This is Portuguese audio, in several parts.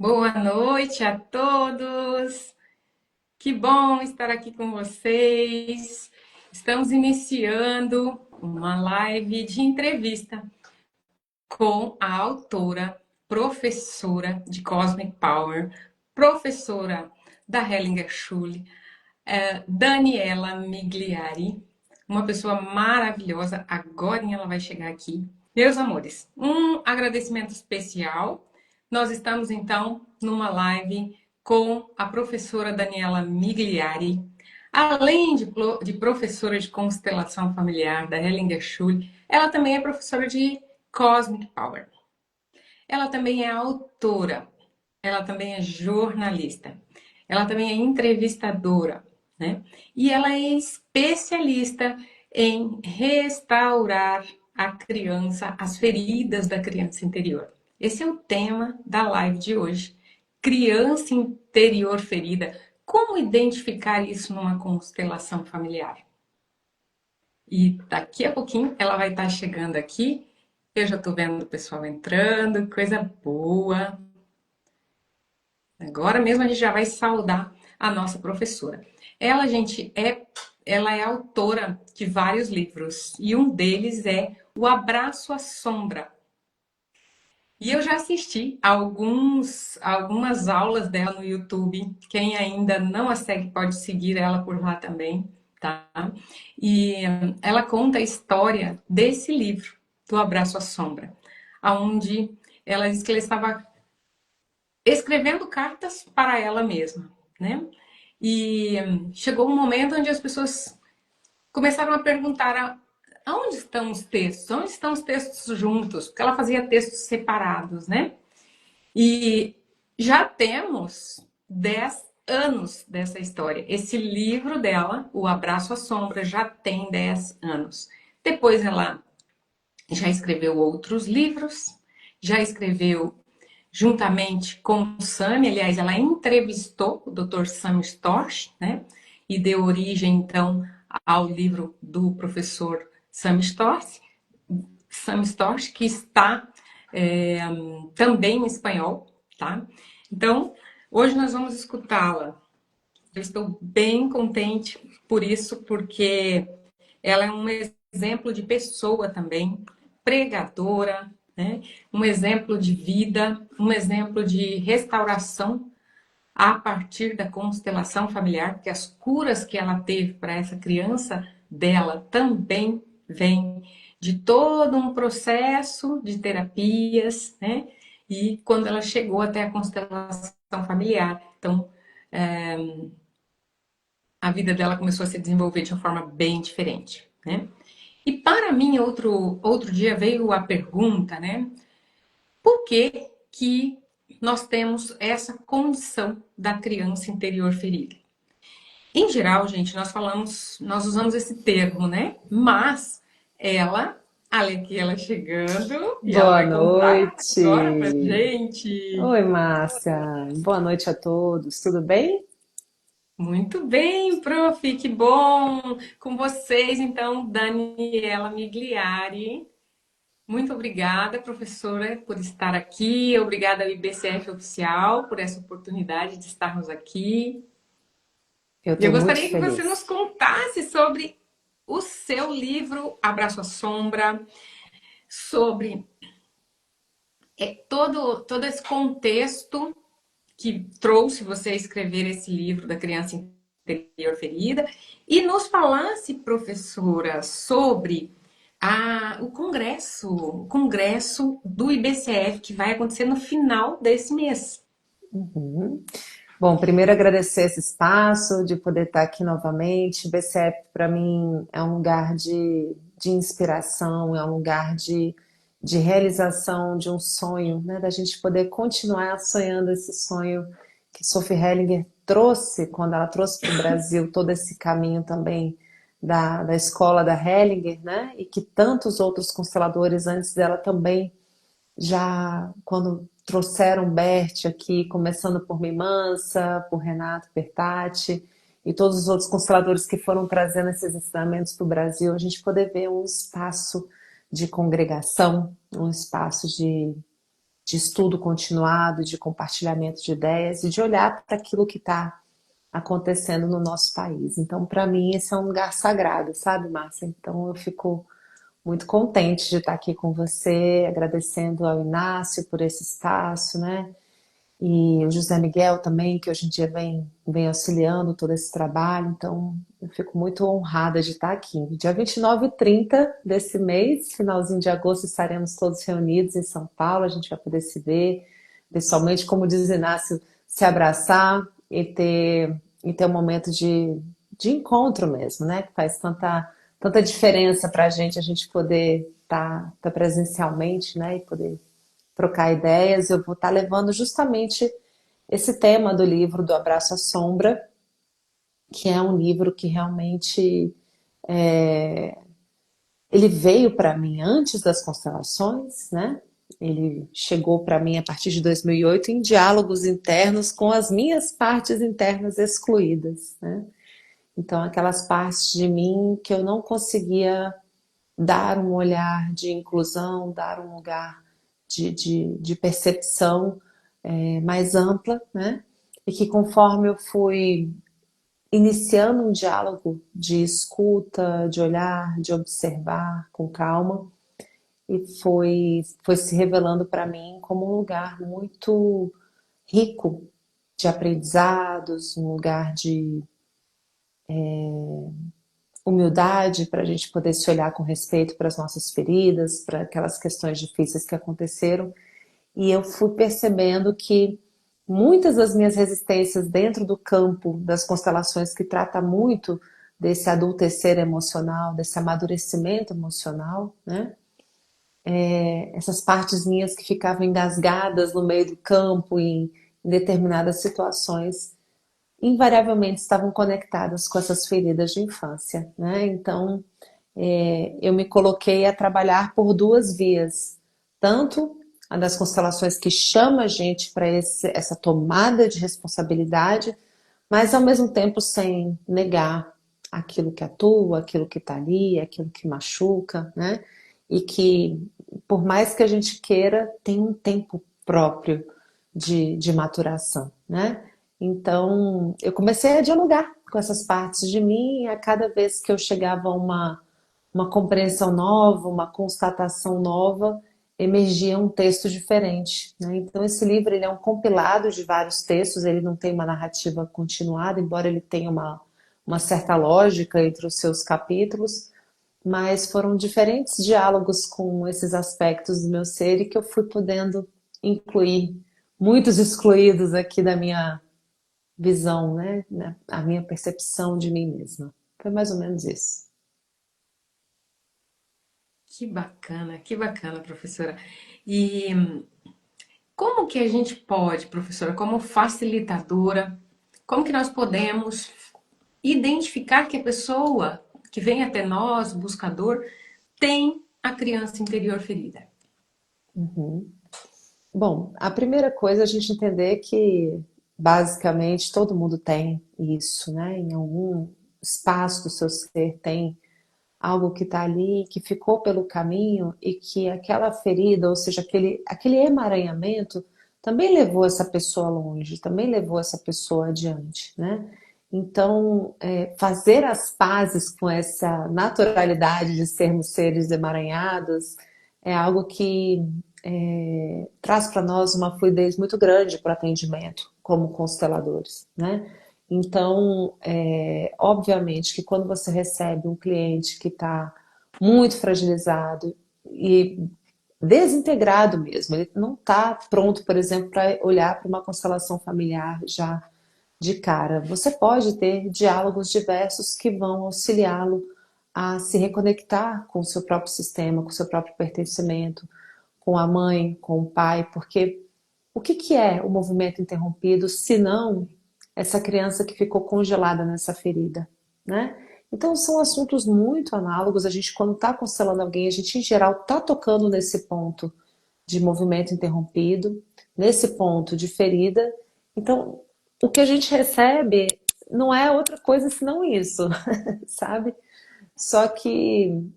Boa noite a todos. Que bom estar aqui com vocês. Estamos iniciando uma live de entrevista com a autora, professora de Cosmic Power, professora da Hellinger Schule, Daniela Migliari, uma pessoa maravilhosa. Agora ela vai chegar aqui. Meus amores, um agradecimento especial. Nós estamos então numa live com a professora Daniela Migliari, além de professora de constelação familiar da Hellinger Schule, ela também é professora de Cosmic Power. Ela também é autora, ela também é jornalista, ela também é entrevistadora, né? E ela é especialista em restaurar a criança, as feridas da criança interior. Esse é o tema da live de hoje. Criança interior ferida. Como identificar isso numa constelação familiar? E daqui a pouquinho ela vai estar chegando aqui. Eu já estou vendo o pessoal entrando, coisa boa. Agora mesmo a gente já vai saudar a nossa professora. Ela, gente, ela é autora de vários livros e um deles é O Abraço à Sombra. E eu já assisti algumas aulas dela no YouTube. Quem ainda não a segue pode seguir ela por lá também, tá? E ela conta a história desse livro, do Abraço à Sombra, aonde ela diz que ela estava escrevendo cartas para ela mesma, né? E chegou um momento onde as pessoas começaram a perguntar aonde estão os textos? Onde estão os textos juntos? Porque ela fazia textos separados, né? E já temos 10 anos dessa história. Esse livro dela, O Abraço à Sombra, já tem 10 anos. Depois ela já escreveu outros livros, já escreveu juntamente com o Sami, aliás, ela entrevistou o Dr. Sami Storch, né? E deu origem, então, ao livro do professor Sami Storch, que está também em espanhol, tá? Então, hoje nós vamos escutá-la. Eu estou bem contente por isso, porque ela é um exemplo de pessoa também, pregadora, né? Um exemplo de vida, um exemplo de restauração a partir da constelação familiar, porque as curas que ela teve para essa criança dela também vêm de todo um processo de terapias, né? E quando ela chegou até a constelação familiar, então a vida dela começou a se desenvolver de uma forma bem diferente, né? E para mim, outro dia veio a pergunta, né? Por que que nós temos essa condição da criança interior ferida? Em geral, gente, nós usamos esse termo, né? Mas ela, olha aqui ela chegando e ela Boa vai contar agora pra noite. gente. Oi, Márcia. Boa noite a todos. Tudo bem? Muito bem, prof, que bom! Com vocês, então, Daniela Migliari. Muito obrigada, professora, por estar aqui. Obrigada ao IBCF Oficial por essa oportunidade de estarmos aqui. Eu E eu estou muito gostaria que você nos feliz. contasse sobre o seu livro Abraço à Sombra, sobre todo esse contexto que trouxe você a escrever esse livro da criança interior ferida e nos falasse, professora, sobre o congresso do IBCF que vai acontecer no final desse mês. Uhum. Bom, primeiro agradecer esse espaço de poder estar aqui novamente. O BCF para mim é um lugar de inspiração, é um lugar de realização de um sonho, né? Da gente poder continuar sonhando esse sonho que Sophie Hellinger trouxe quando ela trouxe para o Brasil todo esse caminho também da escola da Hellinger, né? E que tantos outros consteladores antes dela também já quando trouxeram Bert aqui, começando por Mimansa, por Renato Bertatti e todos os outros consteladores que foram trazendo esses ensinamentos para o Brasil, a gente poder ver um espaço de congregação, um espaço de estudo continuado, de compartilhamento de ideias e de olhar para aquilo que está acontecendo no nosso país. Então, para mim, esse é um lugar sagrado, sabe, Márcia? Então, eu fico muito contente de estar aqui com você, agradecendo ao Inácio por esse espaço, né? E o José Miguel também, que hoje em dia vem auxiliando todo esse trabalho. Então, eu fico muito honrada de estar aqui. Dia 29 e 30 desse mês, finalzinho de agosto, estaremos todos reunidos em São Paulo. A gente vai poder se ver pessoalmente, como diz Inácio, se abraçar e ter um momento de encontro mesmo, né? Que faz tanta diferença para a gente poder estar presencialmente, né? E poder trocar ideias. Eu vou estar levando justamente esse tema do livro do Abraço à Sombra, que é um livro que realmente ele veio para mim antes das constelações, né? Ele chegou para mim a partir de 2008 em diálogos internos com as minhas partes internas excluídas, né? Então, aquelas partes de mim que eu não conseguia dar um olhar de inclusão, dar um lugar de percepção mais ampla, né? E que conforme eu fui iniciando um diálogo de escuta, de olhar, de observar com calma, e foi se revelando para mim como um lugar muito rico de aprendizados, um lugar de humildade para a gente poder se olhar com respeito para as nossas feridas, para aquelas questões difíceis que aconteceram. E eu fui percebendo que muitas das minhas resistências dentro do campo das constelações, que trata muito desse adultecer emocional, desse amadurecimento emocional, né? Essas partes minhas que ficavam engasgadas no meio do campo em determinadas situações, invariavelmente estavam conectadas com essas feridas de infância, né? Então, eu me coloquei a trabalhar por duas vias, tanto a das constelações que chama a gente para essa tomada de responsabilidade, mas ao mesmo tempo sem negar aquilo que atua, aquilo que está ali, aquilo que machuca, né? E que, por mais que a gente queira, tem um tempo próprio de maturação, né? Então, eu comecei a dialogar com essas partes de mim e a cada vez que eu chegava a uma compreensão nova, uma constatação nova, emergia um texto diferente, né? Então esse livro ele é um compilado de vários textos, ele não tem uma narrativa continuada, embora ele tenha uma certa lógica entre os seus capítulos, mas foram diferentes diálogos com esses aspectos do meu ser e que eu fui podendo incluir muitos excluídos aqui da minha visão, né? A minha percepção de mim mesma. Foi mais ou menos isso. Que bacana, professora. E como que a gente pode, professora, como facilitadora, como que nós podemos identificar que a pessoa que vem até nós, buscador, tem a criança interior ferida? Uhum. Bom, a primeira coisa é a gente entender que basicamente todo mundo tem isso, né? Em algum espaço do seu ser tem algo que está ali, que ficou pelo caminho e que aquela ferida, ou seja, aquele emaranhamento, também levou essa pessoa longe, também levou essa pessoa adiante, né? Então, fazer as pazes com essa naturalidade de sermos seres emaranhados é algo que traz para nós uma fluidez muito grande para o atendimento como consteladores, né? Então, obviamente que quando você recebe um cliente que está muito fragilizado e desintegrado mesmo, ele não está pronto, por exemplo, para olhar para uma constelação familiar já de cara. Você pode ter diálogos diversos que vão auxiliá-lo a se reconectar com o seu próprio sistema, com o seu próprio pertencimento, com a mãe, com o pai, porque o que é o movimento interrompido, se não essa criança que ficou congelada nessa ferida, né? Então são assuntos muito análogos. A gente, quando está constelando alguém, a gente em geral está tocando nesse ponto de movimento interrompido, nesse ponto de ferida. Então, o que a gente recebe não é outra coisa senão isso, sabe? Só que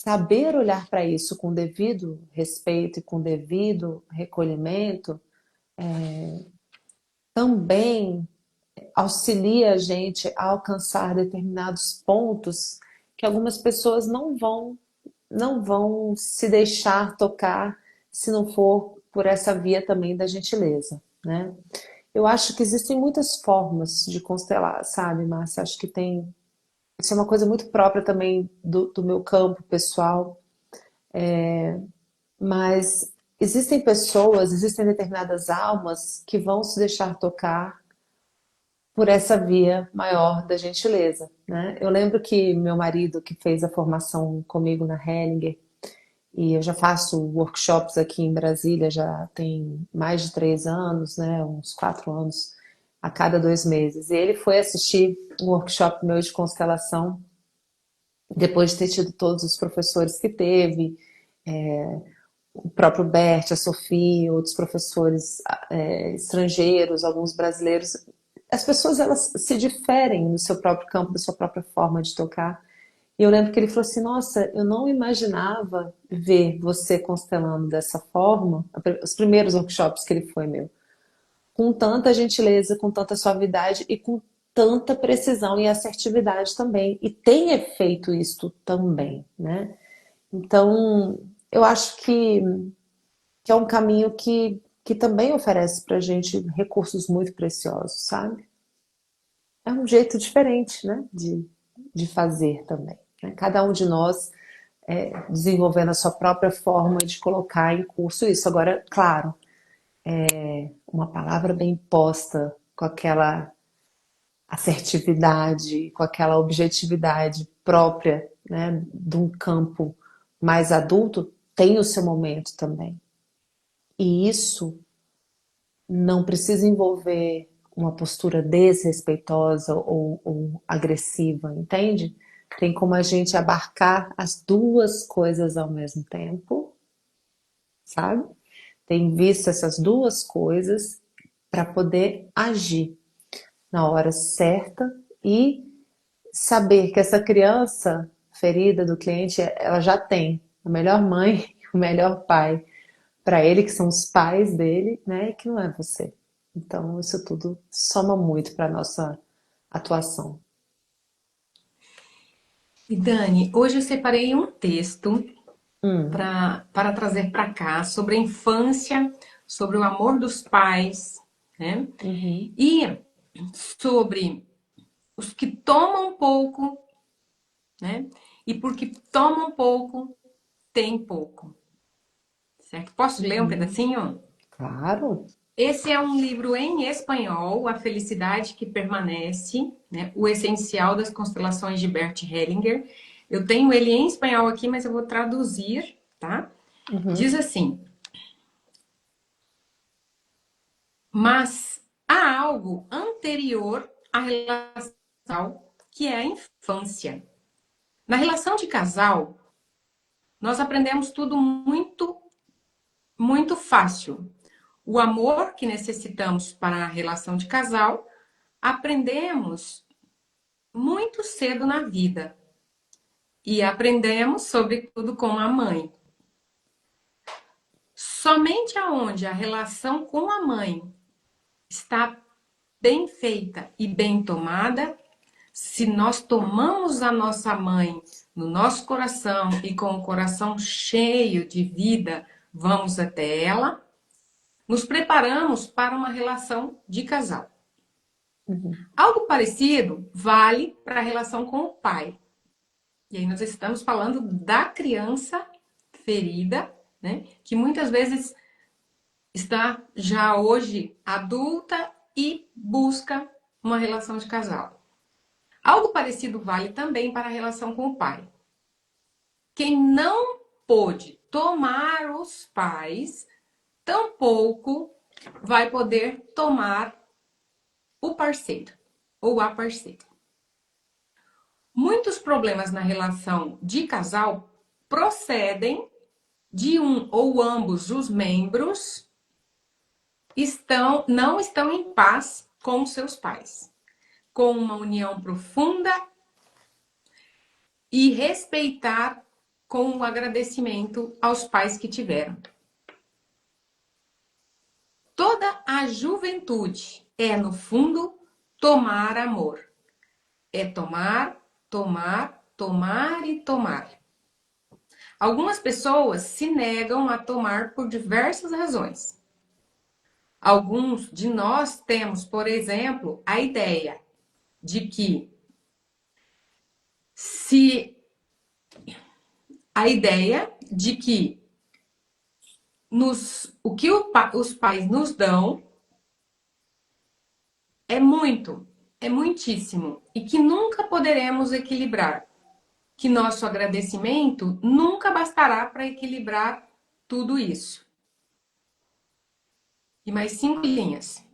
saber olhar para isso com devido respeito e com devido recolhimento também auxilia a gente a alcançar determinados pontos que algumas pessoas não vão se deixar tocar se não for por essa via também da gentileza, né? Eu acho que existem muitas formas de constelar, sabe, Márcia? Acho que tem. Isso é uma coisa muito própria também do meu campo pessoal, mas existem pessoas, existem determinadas almas que vão se deixar tocar por essa via maior da gentileza, né? Eu lembro que meu marido, que fez a formação comigo na Hellinger, e eu já faço workshops aqui em Brasília, já tem mais de 3 anos, né? Uns 4 anos a cada 2 meses. E ele foi assistir um workshop meu de constelação, depois de ter tido todos os professores que teve, o próprio Bert, a Sofia, outros professores estrangeiros, alguns brasileiros. As pessoas elas se diferem no seu próprio campo, da sua própria forma de tocar. E eu lembro que ele falou assim: Nossa, eu não imaginava ver você constelando dessa forma. Os primeiros workshops que ele foi meu, com tanta gentileza, com tanta suavidade e com tanta precisão e assertividade também. E tem efeito isto também, né? Então, eu acho que é um caminho que também oferece para a gente recursos muito preciosos, sabe? É um jeito diferente, né, de fazer também, né? Cada um de nós desenvolvendo a sua própria forma de colocar em curso isso. Agora, claro, uma palavra bem posta, com aquela assertividade, com aquela objetividade própria, né, de um campo mais adulto, tem o seu momento também. E isso não precisa envolver uma postura desrespeitosa ou agressiva, entende? Tem como a gente abarcar as duas coisas ao mesmo tempo, sabe? Tem visto essas duas coisas para poder agir na hora certa e saber que essa criança ferida do cliente, ela já tem a melhor mãe, o melhor pai para ele, que são os pais dele, né? E que não é você. Então, isso tudo soma muito para nossa atuação. E Dani, hoje eu separei um texto Hum, para trazer para cá sobre a infância, sobre o amor dos pais, né? uhum, E sobre os que tomam pouco, né? E porque tomam pouco, tem pouco, certo? Posso ler um uhum. pedacinho? Claro. Esse é um livro em espanhol, A Felicidade que Permanece, né? O Essencial das Constelações de Bert Hellinger. Eu tenho ele em espanhol aqui, mas eu vou traduzir, tá? Diz Uhum, assim: mas há algo anterior à relação, que é a infância. Na relação de casal, nós aprendemos tudo muito, muito fácil. O amor que necessitamos para a relação de casal, aprendemos muito cedo na vida. E aprendemos, sobretudo, com a mãe. Somente aonde a relação com a mãe está bem feita e bem tomada, se nós tomamos a nossa mãe no nosso coração e com o coração cheio de vida, vamos até ela, nos preparamos para uma relação de casal. uhum, Algo parecido vale para a relação com o pai. E aí nós estamos falando da criança ferida, né, que muitas vezes está já hoje adulta e busca uma relação de casal. Algo parecido vale também para a relação com o pai. Quem não pôde tomar os pais, tampouco vai poder tomar o parceiro ou a parceira. Muitos problemas na relação de casal procedem de um ou ambos os membros não estão em paz com seus pais, com uma união profunda e respeitar com o agradecimento aos pais que tiveram. Toda a juventude é, no fundo, tomar amor. É tomar, tomar, tomar e tomar. Algumas pessoas se negam a tomar por diversas razões. Alguns de nós temos, por exemplo, a ideia de que se a ideia de que o que os pais nos dão é muito, é muitíssimo, e que nunca poderemos equilibrar, que nosso agradecimento nunca bastará para equilibrar tudo isso. E mais 5 linhas.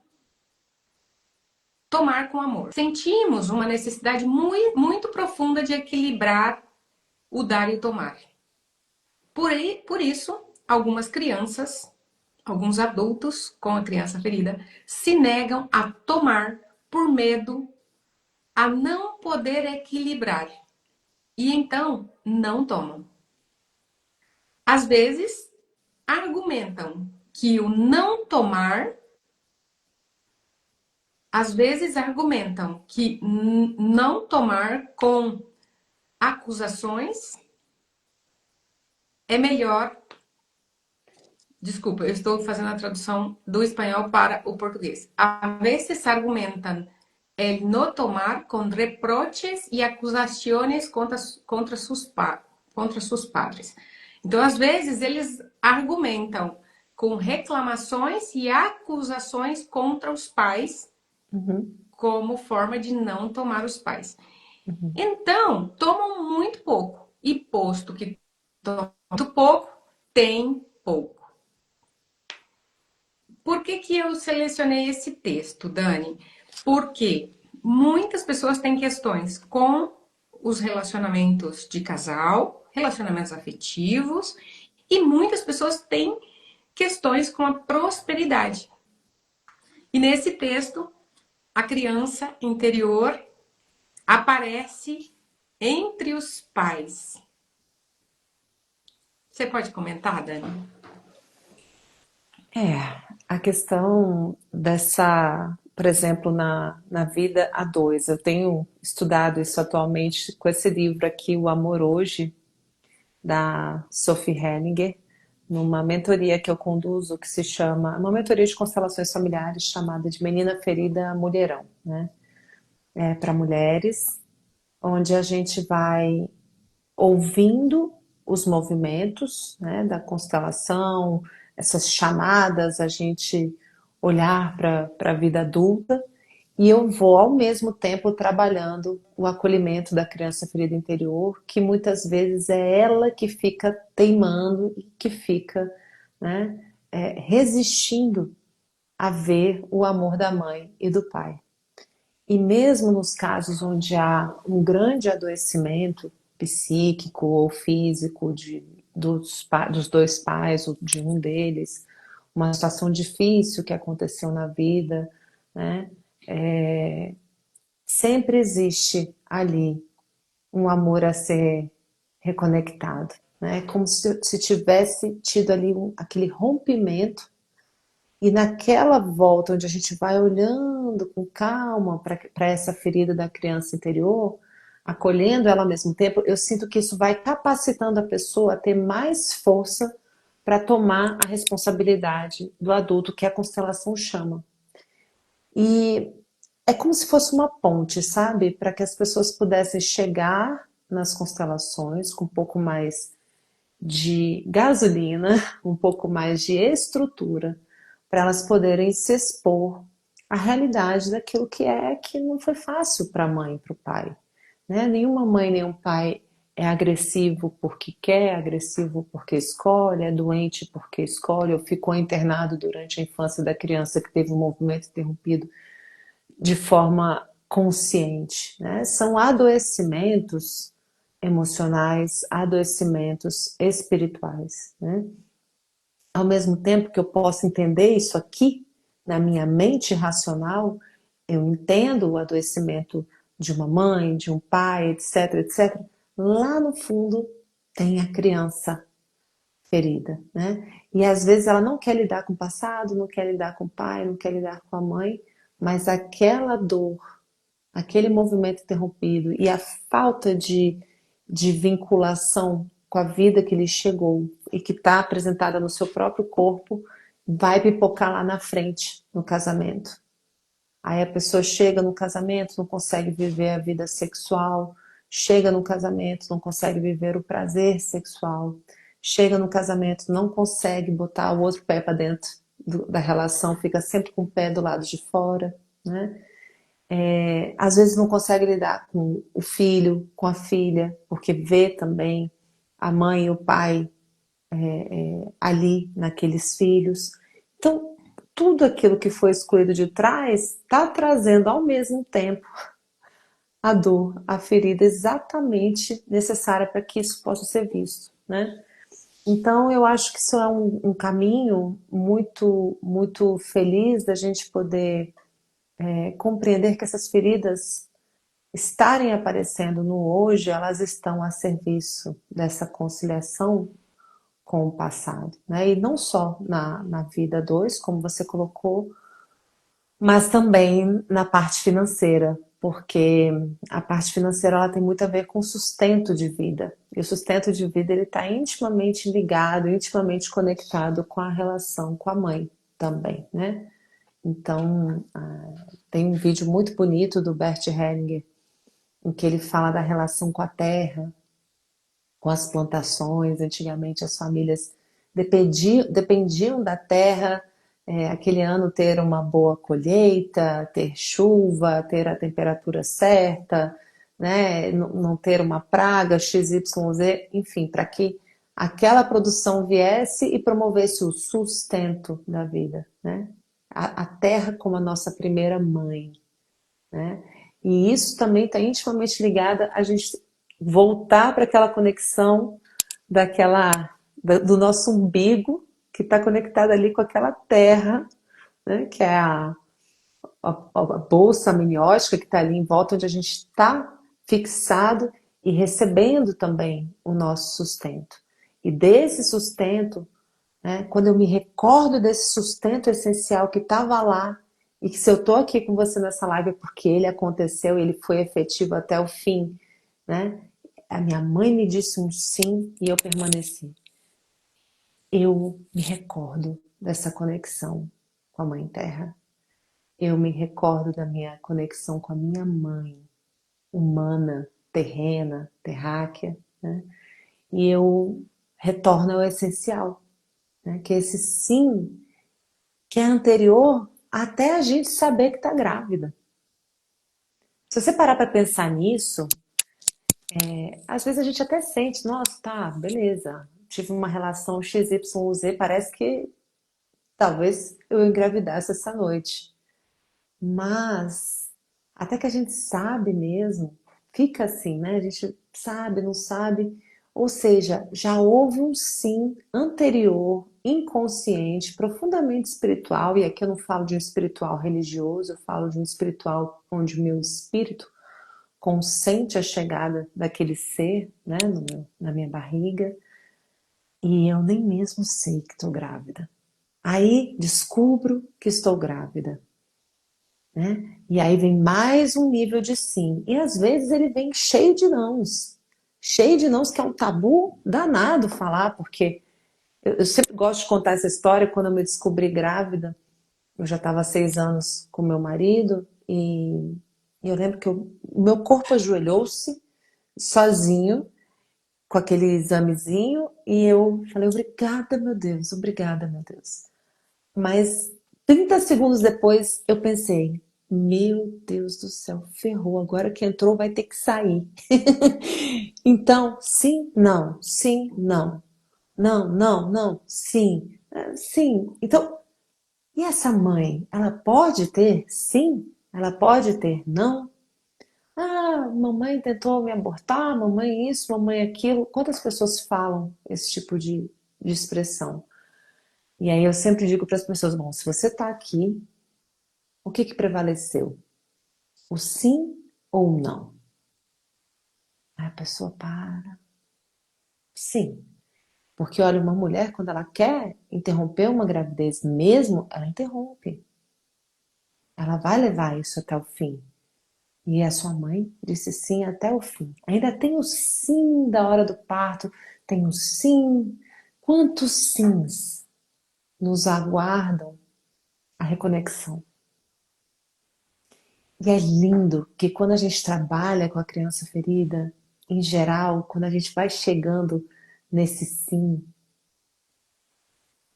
Tomar com amor. Sentimos uma necessidade muito, muito profunda de equilibrar o dar e o tomar. Por isso, algumas crianças, alguns adultos com a criança ferida, se negam a tomar por medo a não poder equilibrar. E então não tomam. Às vezes, argumentam que o não tomar, às vezes argumentam que não tomar com acusações é melhor. Desculpa, eu estou fazendo a tradução do espanhol para o português. A veces argumentan el no tomar con reproches y acusaciones contra sus padres. Então, às vezes, eles argumentam com reclamações e acusações contra os pais, como forma de não tomar os pais. Então, tomam muito pouco. E posto que tomam muito pouco, tem pouco. Por que eu selecionei esse texto, Dani? Porque muitas pessoas têm questões com os relacionamentos de casal, relacionamentos afetivos, e muitas pessoas têm questões com a prosperidade. E nesse texto, a criança interior aparece entre os pais. Você pode comentar, Dani? A questão dessa, por exemplo, na vida a dois, eu tenho estudado isso atualmente com esse livro aqui, O Amor Hoje, da Sophie Henninger, numa mentoria que eu conduzo, que se chama, uma mentoria de constelações familiares chamada de Menina Ferida Mulherão, né? É para mulheres, onde a gente vai ouvindo os movimentos, né, da constelação, essas chamadas, a gente olhar para a vida adulta, e eu vou ao mesmo tempo trabalhando o acolhimento da criança ferida interior, que muitas vezes é ela que fica teimando e que fica, né, resistindo a ver o amor da mãe e do pai. E mesmo nos casos onde há um grande adoecimento psíquico ou físico dos dois pais ou de um deles, uma situação difícil que aconteceu na vida, né? Sempre existe ali um amor a ser reconectado, né? Como se tivesse tido ali aquele rompimento. E naquela volta, onde a gente vai olhando com calma para essa ferida da criança interior, acolhendo ela ao mesmo tempo, eu sinto que isso vai capacitando a pessoa a ter mais força para tomar a responsabilidade do adulto, que a constelação chama. E é como se fosse uma ponte, sabe? Para que as pessoas pudessem chegar nas constelações com um pouco mais de gasolina, um pouco mais de estrutura, para elas poderem se expor à realidade daquilo que não foi fácil para a mãe e para o pai. Né? Nenhuma mãe, nenhum pai é agressivo porque quer, agressivo porque escolhe, é doente porque escolhe, ou ficou internado durante a infância da criança que teve um movimento interrompido de forma consciente. Né? São adoecimentos emocionais, adoecimentos espirituais. Né? Ao mesmo tempo que eu posso entender isso aqui, na minha mente racional, eu entendo o adoecimento de uma mãe, de um pai, etc, etc. Lá no fundo, tem a criança ferida, né? E às vezes ela não quer lidar com o passado, não quer lidar com o pai, não quer lidar com a mãe, mas aquela dor, aquele movimento interrompido e a falta de vinculação com a vida que lhe chegou e que está apresentada no seu próprio corpo, vai pipocar lá na frente, no casamento. Aí a pessoa chega no casamento, não consegue viver a vida sexual, chega no casamento, não consegue viver o prazer sexual, chega no casamento, não consegue botar o outro pé para dentro da relação, fica sempre com o pé do lado de fora, né? Às vezes não consegue lidar com o filho, com a filha, porque vê também a mãe e o pai ali naqueles filhos. Então, tudo aquilo que foi excluído de trás está trazendo ao mesmo tempo a dor, a ferida exatamente necessária para que isso possa ser visto, né? Então, eu acho que isso é um caminho muito, muito feliz da gente poder compreender que essas feridas estarem aparecendo no hoje, elas estão a serviço dessa conciliação com o passado, né? E não só na vida dois, como você colocou, mas também na parte financeira, porque a parte financeira ela tem muito a ver com sustento de vida. E o sustento de vida ele está intimamente ligado, intimamente conectado com a relação com a mãe também, né? Então, tem um vídeo muito bonito do Bert Hellinger, em que ele fala da relação com a terra, com as plantações. Antigamente as famílias dependiam da terra, aquele ano ter uma boa colheita, ter chuva, ter a temperatura certa, né? Não ter uma praga XYZ, enfim, para que aquela produção viesse e promovesse o sustento da vida, né? A terra como a nossa primeira mãe, né? E isso também está intimamente ligada a gente voltar para aquela conexão do nosso umbigo, que está conectado ali com aquela terra, né? Que é a bolsa amniótica que está ali em volta, onde a gente está fixado e recebendo também o nosso sustento. E desse sustento, né, quando eu me recordo desse sustento essencial que estava lá, e que se eu estou aqui com você nessa live é porque ele aconteceu, ele foi efetivo até o fim, né? A minha mãe me disse um sim e eu permaneci. Eu me recordo dessa conexão com a Mãe Terra. Eu me recordo da minha conexão com a minha mãe, humana, terrena, terráquea, né? E eu retorno ao essencial, né? Que é esse sim que é anterior até a gente saber que está grávida. Se você parar para pensar nisso, às vezes a gente até sente, nossa, tá, beleza, tive uma relação XYZ, parece que talvez eu engravidasse essa noite. Mas até que a gente sabe mesmo, fica assim, né? A gente sabe, não sabe. Ou seja, já houve um sim anterior, inconsciente, profundamente espiritual, e aqui eu não falo de um espiritual religioso, eu falo de um espiritual onde o meu espírito consente a chegada daquele ser, né, na minha barriga, e eu nem mesmo sei que estou grávida. Aí descubro que estou grávida, né? E aí vem mais um nível de sim. E às vezes ele vem cheio de nãos. Cheio de nãos, que é um tabu danado falar, porque eu sempre gosto de contar essa história. Quando eu me descobri grávida, eu já estava há 6 anos com meu marido, e eu lembro que o meu corpo ajoelhou-se sozinho, com aquele examezinho, e eu falei, obrigada, meu Deus. Mas 30 segundos depois eu pensei, meu Deus do céu, ferrou, agora que entrou vai ter que sair. Então, sim, não, sim, não. Não, não, não, sim, sim. Então, e essa mãe, ela pode ter sim? Ela pode ter não? Ah, mamãe tentou me abortar, mamãe isso, mamãe aquilo. Quantas pessoas falam esse tipo de expressão? E aí eu sempre digo para as pessoas, bom, se você está aqui, o que que prevaleceu? O sim ou o não? Aí a pessoa para, Sim. Porque, olha, uma mulher, quando ela quer interromper uma gravidez mesmo, ela interrompe. Ela vai levar isso até o fim. E a sua mãe disse sim até o fim. Ainda tem o sim da hora do parto, tem o sim. Quantos sims nos aguardam a reconexão? E é lindo que quando a gente trabalha com a criança ferida, em geral, quando a gente vai chegando nesse sim,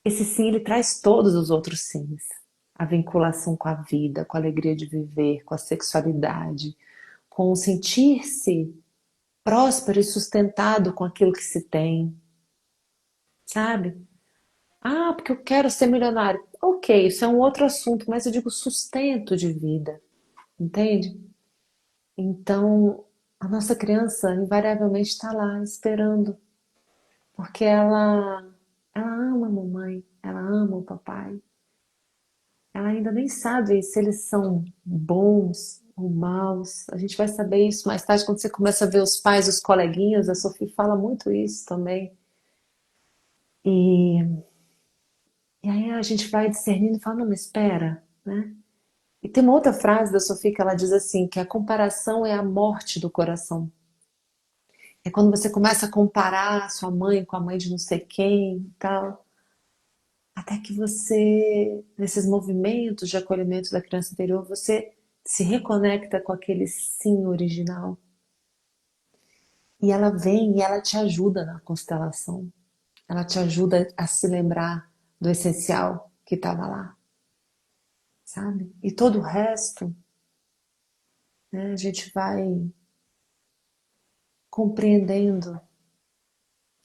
esse sim ele traz todos os outros sims. A vinculação com a vida, com a alegria de viver, com a sexualidade, com o sentir-se próspero e sustentado com aquilo que se tem, sabe? Ah, porque eu quero ser milionário. Ok, isso é um outro assunto, mas eu digo sustento de vida, entende? Então, a nossa criança invariavelmente está lá esperando, porque ela ama a mamãe, ela ama o papai. Ela ainda nem sabe se eles são bons ou maus. A gente vai saber isso mais tarde quando você começa a ver os pais, os coleguinhas. A Sophie fala muito isso também. E, e aí a gente vai discernindo e fala, não, mas espera, né? E tem uma outra frase da Sophie que ela diz assim, que a comparação é a morte do coração. É quando você começa a comparar a sua mãe com a mãe de não sei quem e tal, até que você, nesses movimentos de acolhimento da criança interior, você se reconecta com aquele sim original. E ela vem e ela te ajuda na constelação. Ela te ajuda a se lembrar do essencial que estava lá, sabe? E todo o resto, né, a gente vai compreendendo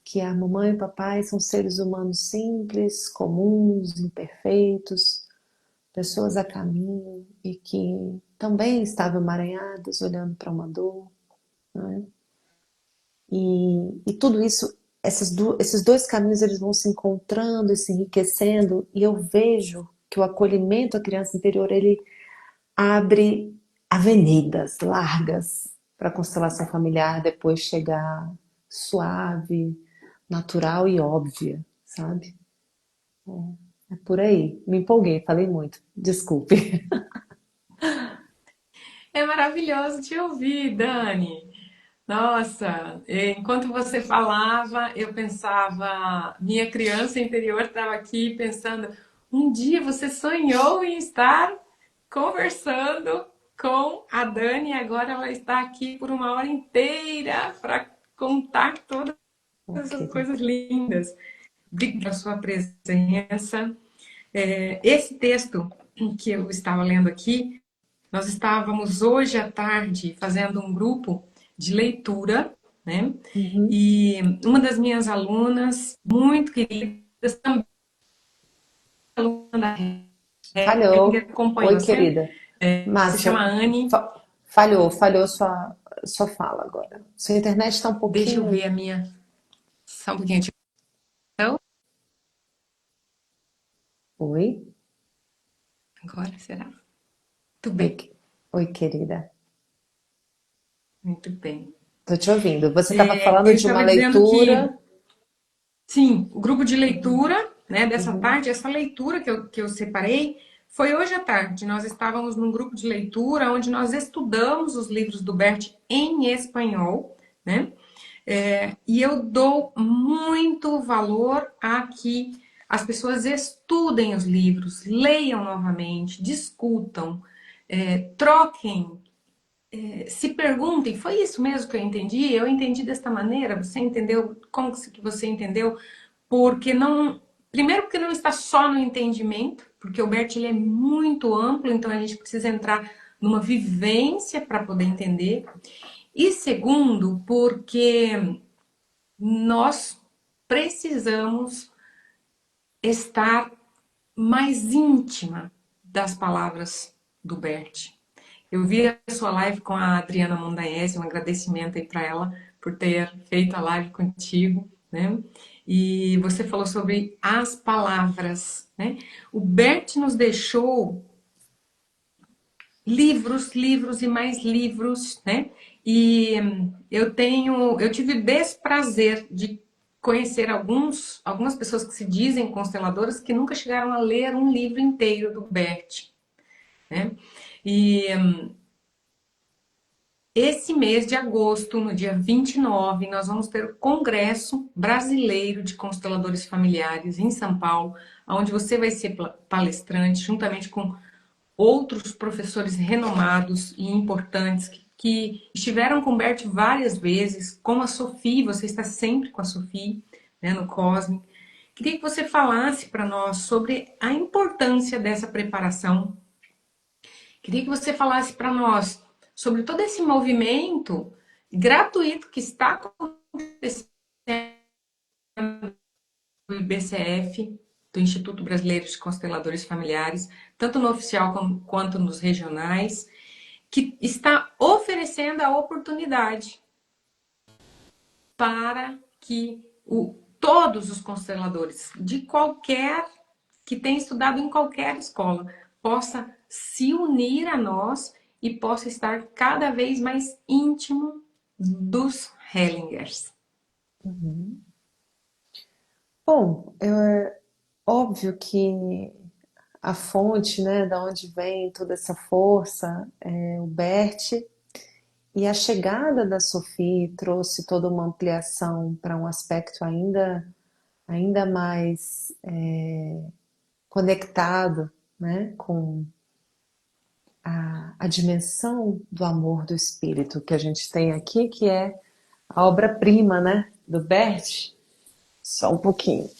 que a mamãe e o papai são seres humanos simples, comuns, imperfeitos, pessoas a caminho e que também estavam emaranhadas, olhando para uma dor, né? E tudo isso, esses dois caminhos, eles vão se encontrando e se enriquecendo, e eu vejo que o acolhimento à criança interior, ele abre avenidas largas para a constelação familiar depois chegar suave, natural e óbvia, sabe? É por aí. Me empolguei, falei muito. Desculpe. É maravilhoso te ouvir, Dani. Nossa, enquanto você falava, eu pensava, minha criança interior estava aqui pensando, um dia você sonhou em estar conversando com a Dani, e agora ela está aqui por uma hora inteira para contar todas essas Ok. coisas lindas. Obrigada pela sua presença. Esse texto que eu estava lendo aqui, nós estávamos hoje à tarde fazendo um grupo de leitura, né? Uhum. E uma das minhas alunas, muito queridas, também aluna da Hellinger, Falhou. acompanha Oi, você, querida. se chama Márcia, Anne. falhou sua fala agora. Sua internet está um Deixa eu ver pouquinho. a minha. Só um pouquinho. Então, Oi? agora será? Tudo Oi, bem, oi, querida. muito bem. Tô te ouvindo. Você estava Eu falando de uma estava dizendo que leitura. sim, o grupo de Uhum, leitura, né, dessa uhum, tarde, essa leitura que eu separei, foi hoje à tarde. Nós estávamos num grupo de leitura onde nós estudamos os livros do Bert em espanhol, né? E eu dou muito valor a que as pessoas estudem os livros, leiam novamente, discutam, troquem, se perguntem, foi isso mesmo que eu entendi? Eu entendi desta maneira, você entendeu? Como que você entendeu? Porque não. Primeiro, porque não está só no entendimento, porque o Bert ele é muito amplo, então a gente precisa entrar numa vivência para poder entender. E segundo, porque nós precisamos estar mais íntima das palavras do Bert. Eu vi a sua live com a Adriana Mondaese, um agradecimento aí para ela por ter feito a live contigo, né? E você falou sobre as palavras, né? O Bert nos deixou livros, livros e mais livros, né? E eu tive desprazer de conhecer algumas pessoas que se dizem consteladoras que nunca chegaram a ler um livro inteiro do Bert, né? E esse mês de agosto, no dia 29, nós vamos ter o Congresso Brasileiro de Consteladores Familiares em São Paulo, onde você vai ser palestrante, juntamente com outros professores renomados e importantes que estiveram com o Bert várias vezes, como a Sofia, você está sempre com a Sofia, né, no Cosme. Queria que você falasse para nós sobre a importância dessa preparação. Queria que você falasse para nós sobre todo esse movimento gratuito que está acontecendo do IBCF, do Instituto Brasileiro de Consteladores Familiares, tanto no oficial quanto nos regionais, que está oferecendo a oportunidade para que todos os consteladores de qualquer que tenha estudado em qualquer escola possa se unir a nós e possa estar cada vez mais íntimo dos Hellingers. Uhum. Bom, é óbvio que a fonte, né, da onde vem toda essa força é o Bert, e a chegada da Sophie trouxe toda uma ampliação para um aspecto ainda mais conectado, né, com a dimensão do amor do espírito que a gente tem aqui, que é a obra-prima, né, do Bert, só um pouquinho,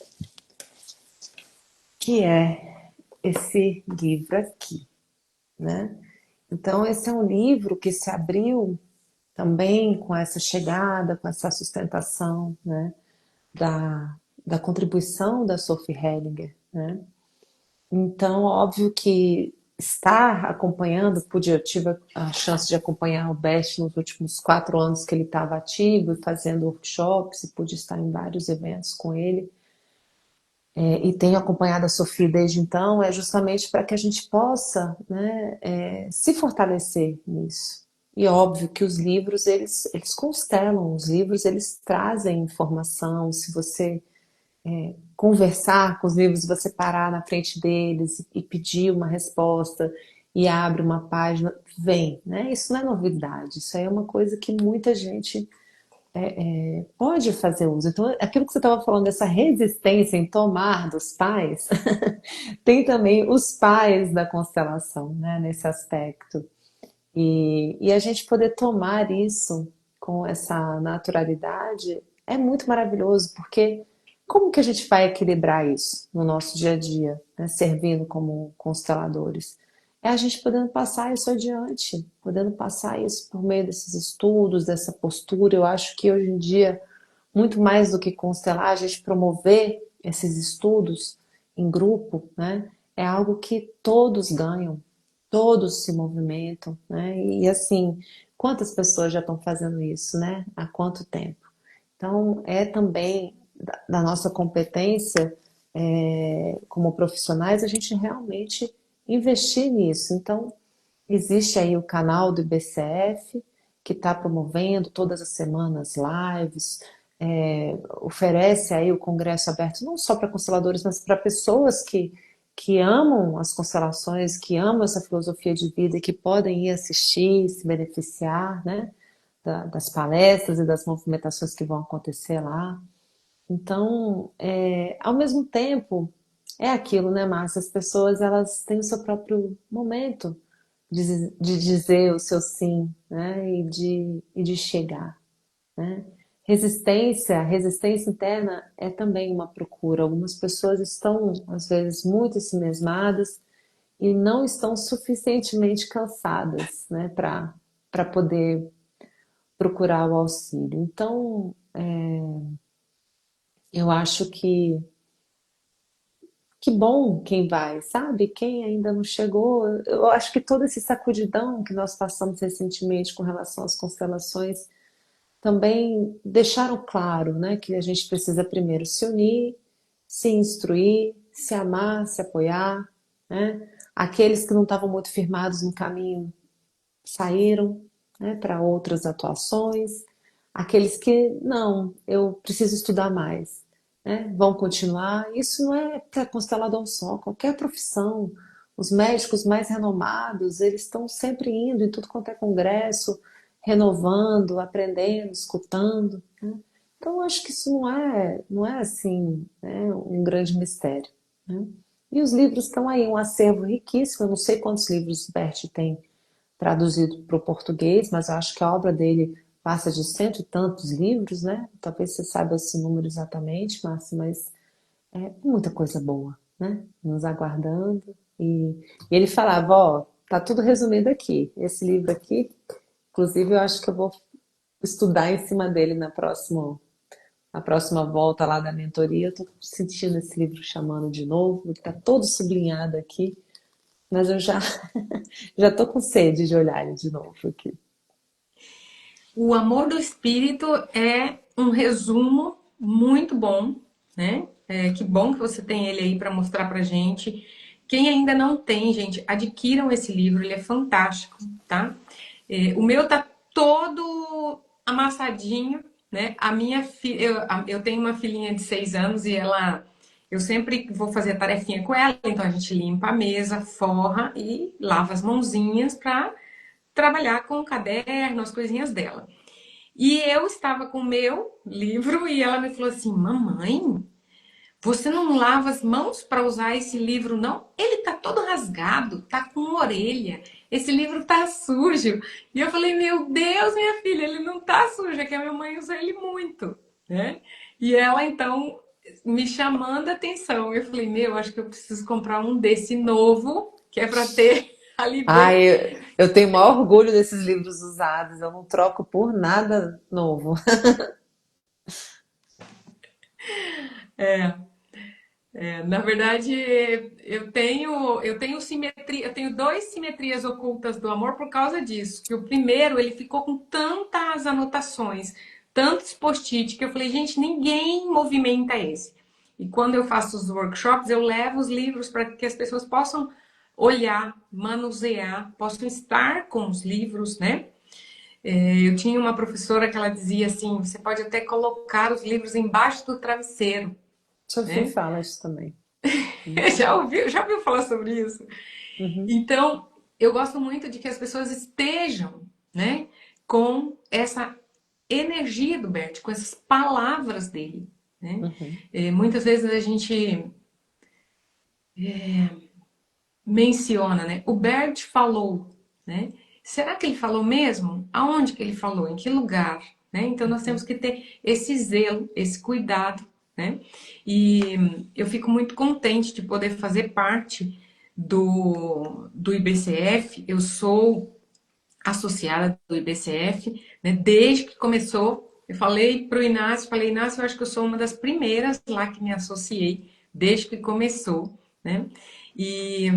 que é esse livro aqui, né? Então, esse é um livro que se abriu também com essa chegada, com essa sustentação, né, da contribuição da Sophie Hellinger, né? Então, óbvio que estar acompanhando, eu tive a chance de acompanhar o Best nos últimos 4 anos que ele estava ativo e fazendo workshops, e pude estar em vários eventos com ele. E tenho acompanhado a Sophie desde então, é justamente para que a gente possa, né, se fortalecer nisso. E óbvio que os livros, eles constelam, os livros, eles trazem informação. Se você conversar com os livros, você parar na frente deles e pedir uma resposta e abre uma página, vem, né? Isso não é novidade, isso aí é uma coisa que muita gente pode fazer uso. Então, aquilo que você estava falando, dessa resistência em tomar dos pais, tem também os pais da constelação, né, nesse aspecto. E a gente poder tomar isso com essa naturalidade é muito maravilhoso, porque como que a gente vai equilibrar isso no nosso dia a dia, né, servindo como consteladores? É a gente podendo passar isso adiante, podendo passar isso por meio desses estudos, dessa postura. Eu acho que hoje em dia, muito mais do que constelar, a gente promover esses estudos em grupo, né, é algo que todos ganham, todos se movimentam, né? E assim, quantas pessoas já estão fazendo isso, né? Há quanto tempo? Então, é também da nossa competência como profissionais a gente realmente investir nisso. Então, existe aí o canal do IBCF que está promovendo todas as semanas lives, oferece aí o congresso aberto não só para consteladores, mas para pessoas que amam as constelações, que amam essa filosofia de vida e que podem ir assistir, se beneficiar, né, das palestras e das movimentações que vão acontecer lá. Então, ao mesmo tempo, é aquilo, né, Márcia? As pessoas, elas têm o seu próprio momento de dizer o seu sim, né, e de chegar, né? Resistência interna é também uma procura. Algumas pessoas estão, às vezes, muito ensimesmadas e não estão suficientemente cansadas, né, para poder procurar o auxílio. Então, eu acho que bom quem vai, sabe? Quem ainda não chegou, eu acho que todo esse sacudidão que nós passamos recentemente com relação às constelações também deixaram claro, né, que a gente precisa primeiro se unir, se instruir, se amar, se apoiar, né? Aqueles que não estavam muito firmados no caminho saíram, né, para outras atuações. aqueles que, não, eu preciso estudar mais, né? Vão continuar. Isso não é para constelador só, qualquer profissão. Os médicos mais renomados, eles estão sempre indo em tudo quanto é congresso, renovando, aprendendo, escutando, né? Então, eu acho que isso não é assim, né, um grande mistério, né? E os livros estão aí, um acervo riquíssimo. Eu não sei quantos livros Bert tem traduzido para o português, mas eu acho que a obra dele passa de cento e tantos livros, né? Talvez você saiba esse número exatamente, Márcia, mas é muita coisa boa, né? Nos aguardando. E ele falava, ó, tá tudo resumido aqui. Esse livro aqui, inclusive, eu acho que eu vou estudar em cima dele na próxima volta lá da mentoria. Eu tô sentindo esse livro chamando de novo, ele tá todo sublinhado aqui, mas eu já já tô com sede de olhar ele de novo aqui. O Amor do Espírito é um resumo muito bom, né? Que bom que você tem ele aí para mostrar para gente. Quem ainda não tem, gente, adquiram esse livro, ele é fantástico, tá? O meu tá todo amassadinho, né? A minha filha, eu tenho uma filhinha de 6 anos e eu sempre vou fazer a tarefinha com ela, então a gente limpa a mesa, forra e lava as mãozinhas para trabalhar com o caderno, as coisinhas dela. E eu estava com o meu livro e ela me falou assim: Mamãe, você não lava as mãos para usar esse livro, não? Ele tá todo rasgado, tá com orelha. Esse livro tá sujo. E eu falei: Meu Deus, minha filha, ele não tá sujo, é que a minha mãe usa ele muito, né? E ela então me chamando a atenção. Eu falei: Meu, acho que eu preciso comprar um desse novo, que é para ter ali bem. Ai, eu tenho o maior orgulho desses livros usados, eu não troco por nada novo. Na verdade, eu tenho simetria, eu tenho dois simetrias ocultas do amor por causa disso. Que o primeiro, ele ficou com tantas anotações, tantos post-it, que eu falei, gente, ninguém movimenta esse. E quando eu faço os workshops, eu levo os livros para que as pessoas possam olhar, manusear, possam estar com os livros, né? Eu tinha uma professora que ela dizia assim, você pode até colocar os livros embaixo do travesseiro, Sophie né? fala isso também. Já ouviu falar sobre isso? Uhum, Então, eu gosto muito de que as pessoas estejam, né, com essa energia do Bert, com essas palavras dele, né? uhum. Muitas vezes a gente menciona, né? O Bert falou, né? Será que ele falou mesmo? Aonde que ele falou? Em que lugar? Né? Então nós temos que ter esse zelo, esse cuidado, né? E eu fico muito contente de poder fazer parte do IBCF. Eu sou associada do IBCF, né? Desde que começou. Eu falei para o Inácio, Inácio, eu acho que eu sou uma das primeiras lá que me associei, desde que começou, né? E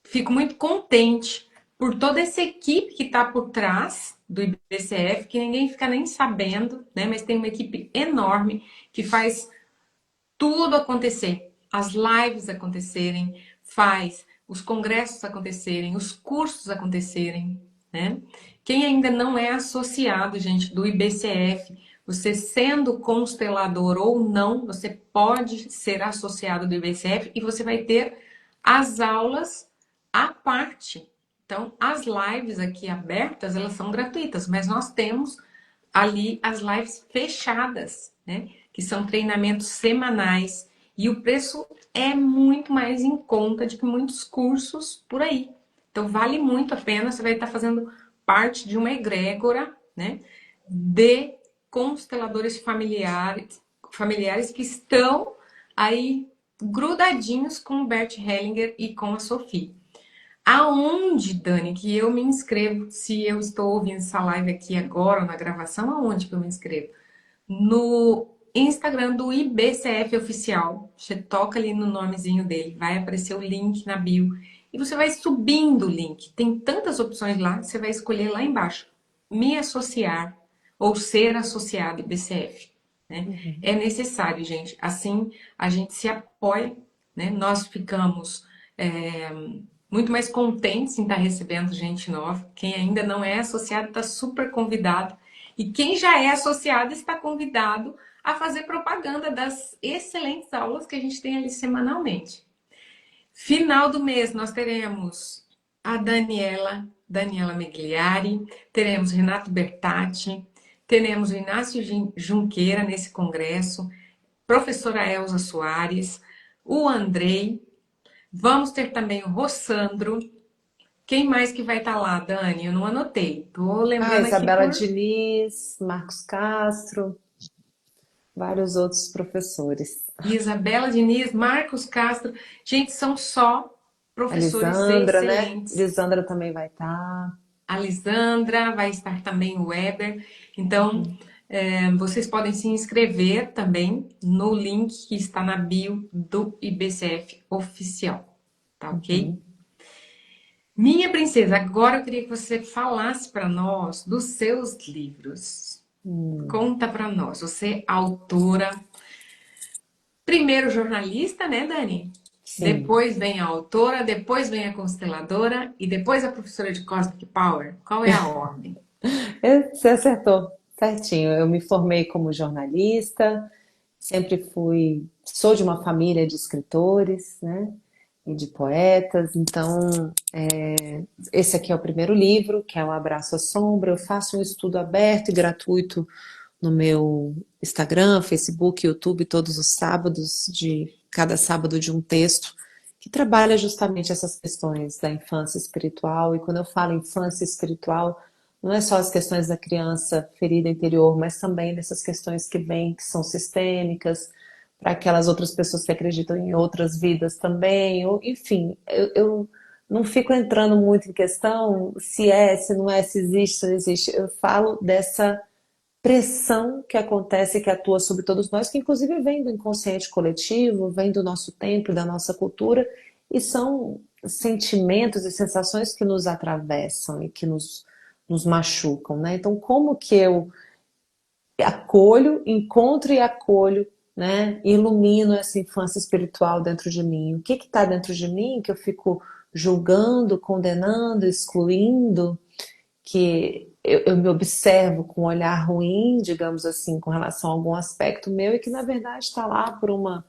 fico muito contente por toda essa equipe que está por trás do IBCF, que ninguém fica nem sabendo, né? Mas tem uma equipe enorme que faz tudo acontecer, as lives acontecerem, faz os congressos acontecerem, os cursos acontecerem, né? Quem ainda não é associado, gente, do IBCF, você sendo constelador ou não, você pode ser associado do IBCF e você vai ter as aulas à parte. Então, as lives aqui abertas, elas são gratuitas, mas nós temos ali as lives fechadas, né? Que são treinamentos semanais e o preço é muito mais em conta do que muitos cursos por aí. Então vale muito a pena, você vai estar fazendo parte de uma egrégora, né, de consteladores familiares que estão aí grudadinhos com o Bert Hellinger e com a Sophie. Aonde, Dani, que eu me inscrevo? Se eu estou ouvindo essa live aqui agora, na gravação, aonde que eu me inscrevo? No Instagram do IBCF Oficial. Você toca ali no nomezinho dele, vai aparecer o link na bio. E você vai subindo o link. Tem tantas opções lá, você vai escolher lá embaixo. Me associar ou ser associado IBCF. Né? É necessário, gente. Assim a gente se apoia, né? Nós ficamos muito mais contentes em estar recebendo gente nova. Quem ainda não é associado está super convidado. E quem já é associado está convidado a fazer propaganda das excelentes aulas que a gente tem ali semanalmente. Final do mês, nós teremos a Daniela Megliari, teremos Renato Bertatti, teremos o Inácio Junqueira nesse congresso, professora Elza Soares, o Andrei, vamos ter também o Rossandro. Quem mais que vai estar lá, Dani? Eu não anotei. Tô Ah, lembrando aqui Isabela por Diniz, Marcos Castro, vários outros professores. Isabela Diniz, Marcos Castro. Gente, são só A professores Lisandra, né? excelentes. Lisandra também vai estar. A Lisandra, vai estar também o Weber. Então, vocês podem se inscrever também no link que está na bio do IBCF oficial, tá ok? Uhum. Minha princesa, agora eu queria que você falasse para nós dos seus livros. Hum, Conta para nós. Você é autora, primeiro jornalista, né, Dani? sim. Depois vem a autora, depois vem a consteladora e depois a professora de Cosmic Power. Qual é a ordem? Você acertou certinho. Eu me formei como jornalista, sempre sou de uma família de escritores, né? E de poetas. Então, esse aqui é o primeiro livro, que é O Abraço à Sombra. Eu faço um estudo aberto e gratuito no meu Instagram, Facebook, YouTube, todos os sábados, de cada sábado de um texto, que trabalha justamente essas questões da infância espiritual. E quando eu falo infância espiritual, não é só as questões da criança ferida interior, mas também dessas questões que vêm, que são sistêmicas, para aquelas outras pessoas que acreditam em outras vidas também, ou, enfim, eu não fico entrando muito em questão se é, se não é, se existe, se não existe. Eu falo dessa pressão que acontece e que atua sobre todos nós, que inclusive vem do inconsciente coletivo, vem do nosso tempo, da nossa cultura, e são sentimentos e sensações que nos atravessam e que nos machucam, né? Então, como que eu acolho, encontro e acolho, né? Ilumino essa infância espiritual dentro de mim? O que está dentro de mim que eu fico julgando, condenando, excluindo? Que eu me observo com um olhar ruim, digamos assim, com relação a algum aspecto meu e que na verdade está lá por uma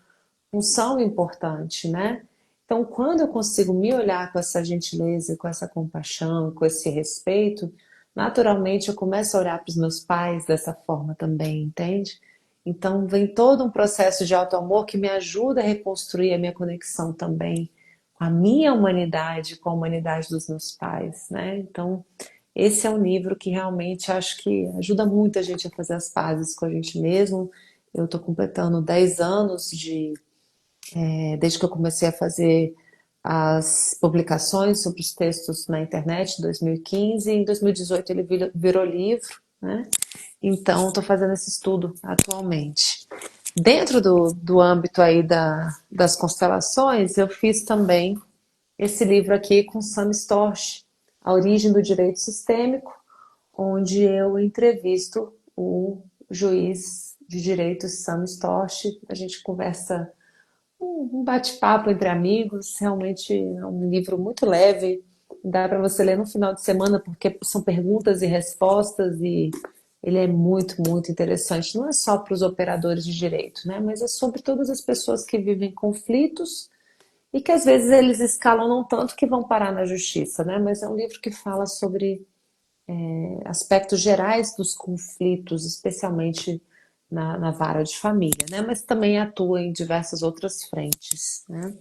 função importante, né? Então, quando eu consigo me olhar com essa gentileza, com essa compaixão, com esse respeito, naturalmente eu começo a olhar para os meus pais dessa forma também, entende? Então, vem todo um processo de auto-amor que me ajuda a reconstruir a minha conexão também com a minha humanidade, com a humanidade dos meus pais, né? Então, esse é um livro que realmente acho que ajuda muito a gente a fazer as pazes com a gente mesmo. Eu estou completando 10 anos desde que eu comecei a fazer as publicações sobre os textos na internet em 2015, e em 2018 ele virou livro, né? Então estou fazendo esse estudo atualmente. Dentro do âmbito aí das constelações, eu fiz também esse livro aqui com Sam Storch, A Origem do Direito Sistêmico, onde eu entrevisto o juiz de direito Sam Storch. A gente conversa um bate-papo entre amigos. Realmente é um livro muito leve, dá para você ler no final de semana, porque são perguntas e respostas e ele é muito, muito interessante. Não é só para os operadores de direito, né? Mas é sobre todas as pessoas que vivem conflitos e que às vezes eles escalonam tanto que vão parar na justiça, né? Mas é um livro que fala sobre aspectos gerais dos conflitos, especialmente na vara de família, né? Mas também atua em diversas outras frentes, né?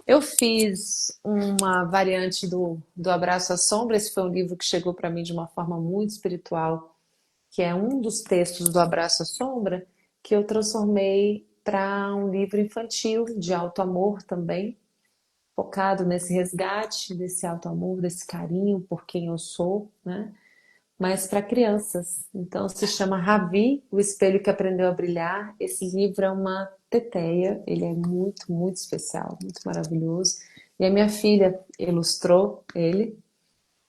Eu fiz uma variante do Abraço à Sombra. Esse foi um livro que chegou para mim de uma forma muito espiritual, que é um dos textos do Abraço à Sombra, que eu transformei para um livro infantil de alto amor também, focado nesse resgate, desse alto amor, desse carinho por quem eu sou, né? Mas para crianças. Então se chama Ravi, o espelho que aprendeu a brilhar. Esse livro é uma teteia, ele é muito, muito especial, muito maravilhoso. E a minha filha ilustrou ele.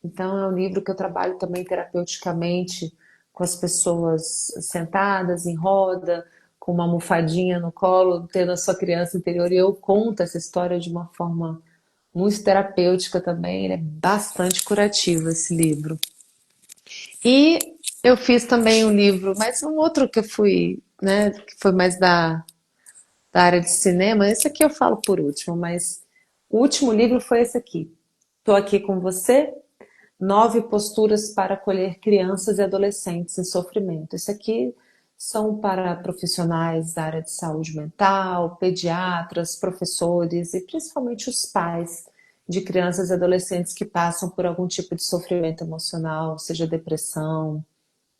Então é um livro que eu trabalho também terapeuticamente com as pessoas sentadas em roda, com uma almofadinha no colo, tendo a sua criança interior. E eu conto essa história de uma forma muito terapêutica também. Ele é bastante curativo, esse livro. E Eu fiz também um livro, mas um outro que eu fui, né, que foi mais da área de cinema. Esse aqui eu falo por último, mas o último livro foi esse aqui. Estou aqui com você, 9 posturas para acolher crianças e adolescentes em sofrimento. Esse aqui são para profissionais da área de saúde mental, pediatras, professores e principalmente os pais de crianças e adolescentes que passam por algum tipo de sofrimento emocional, seja depressão,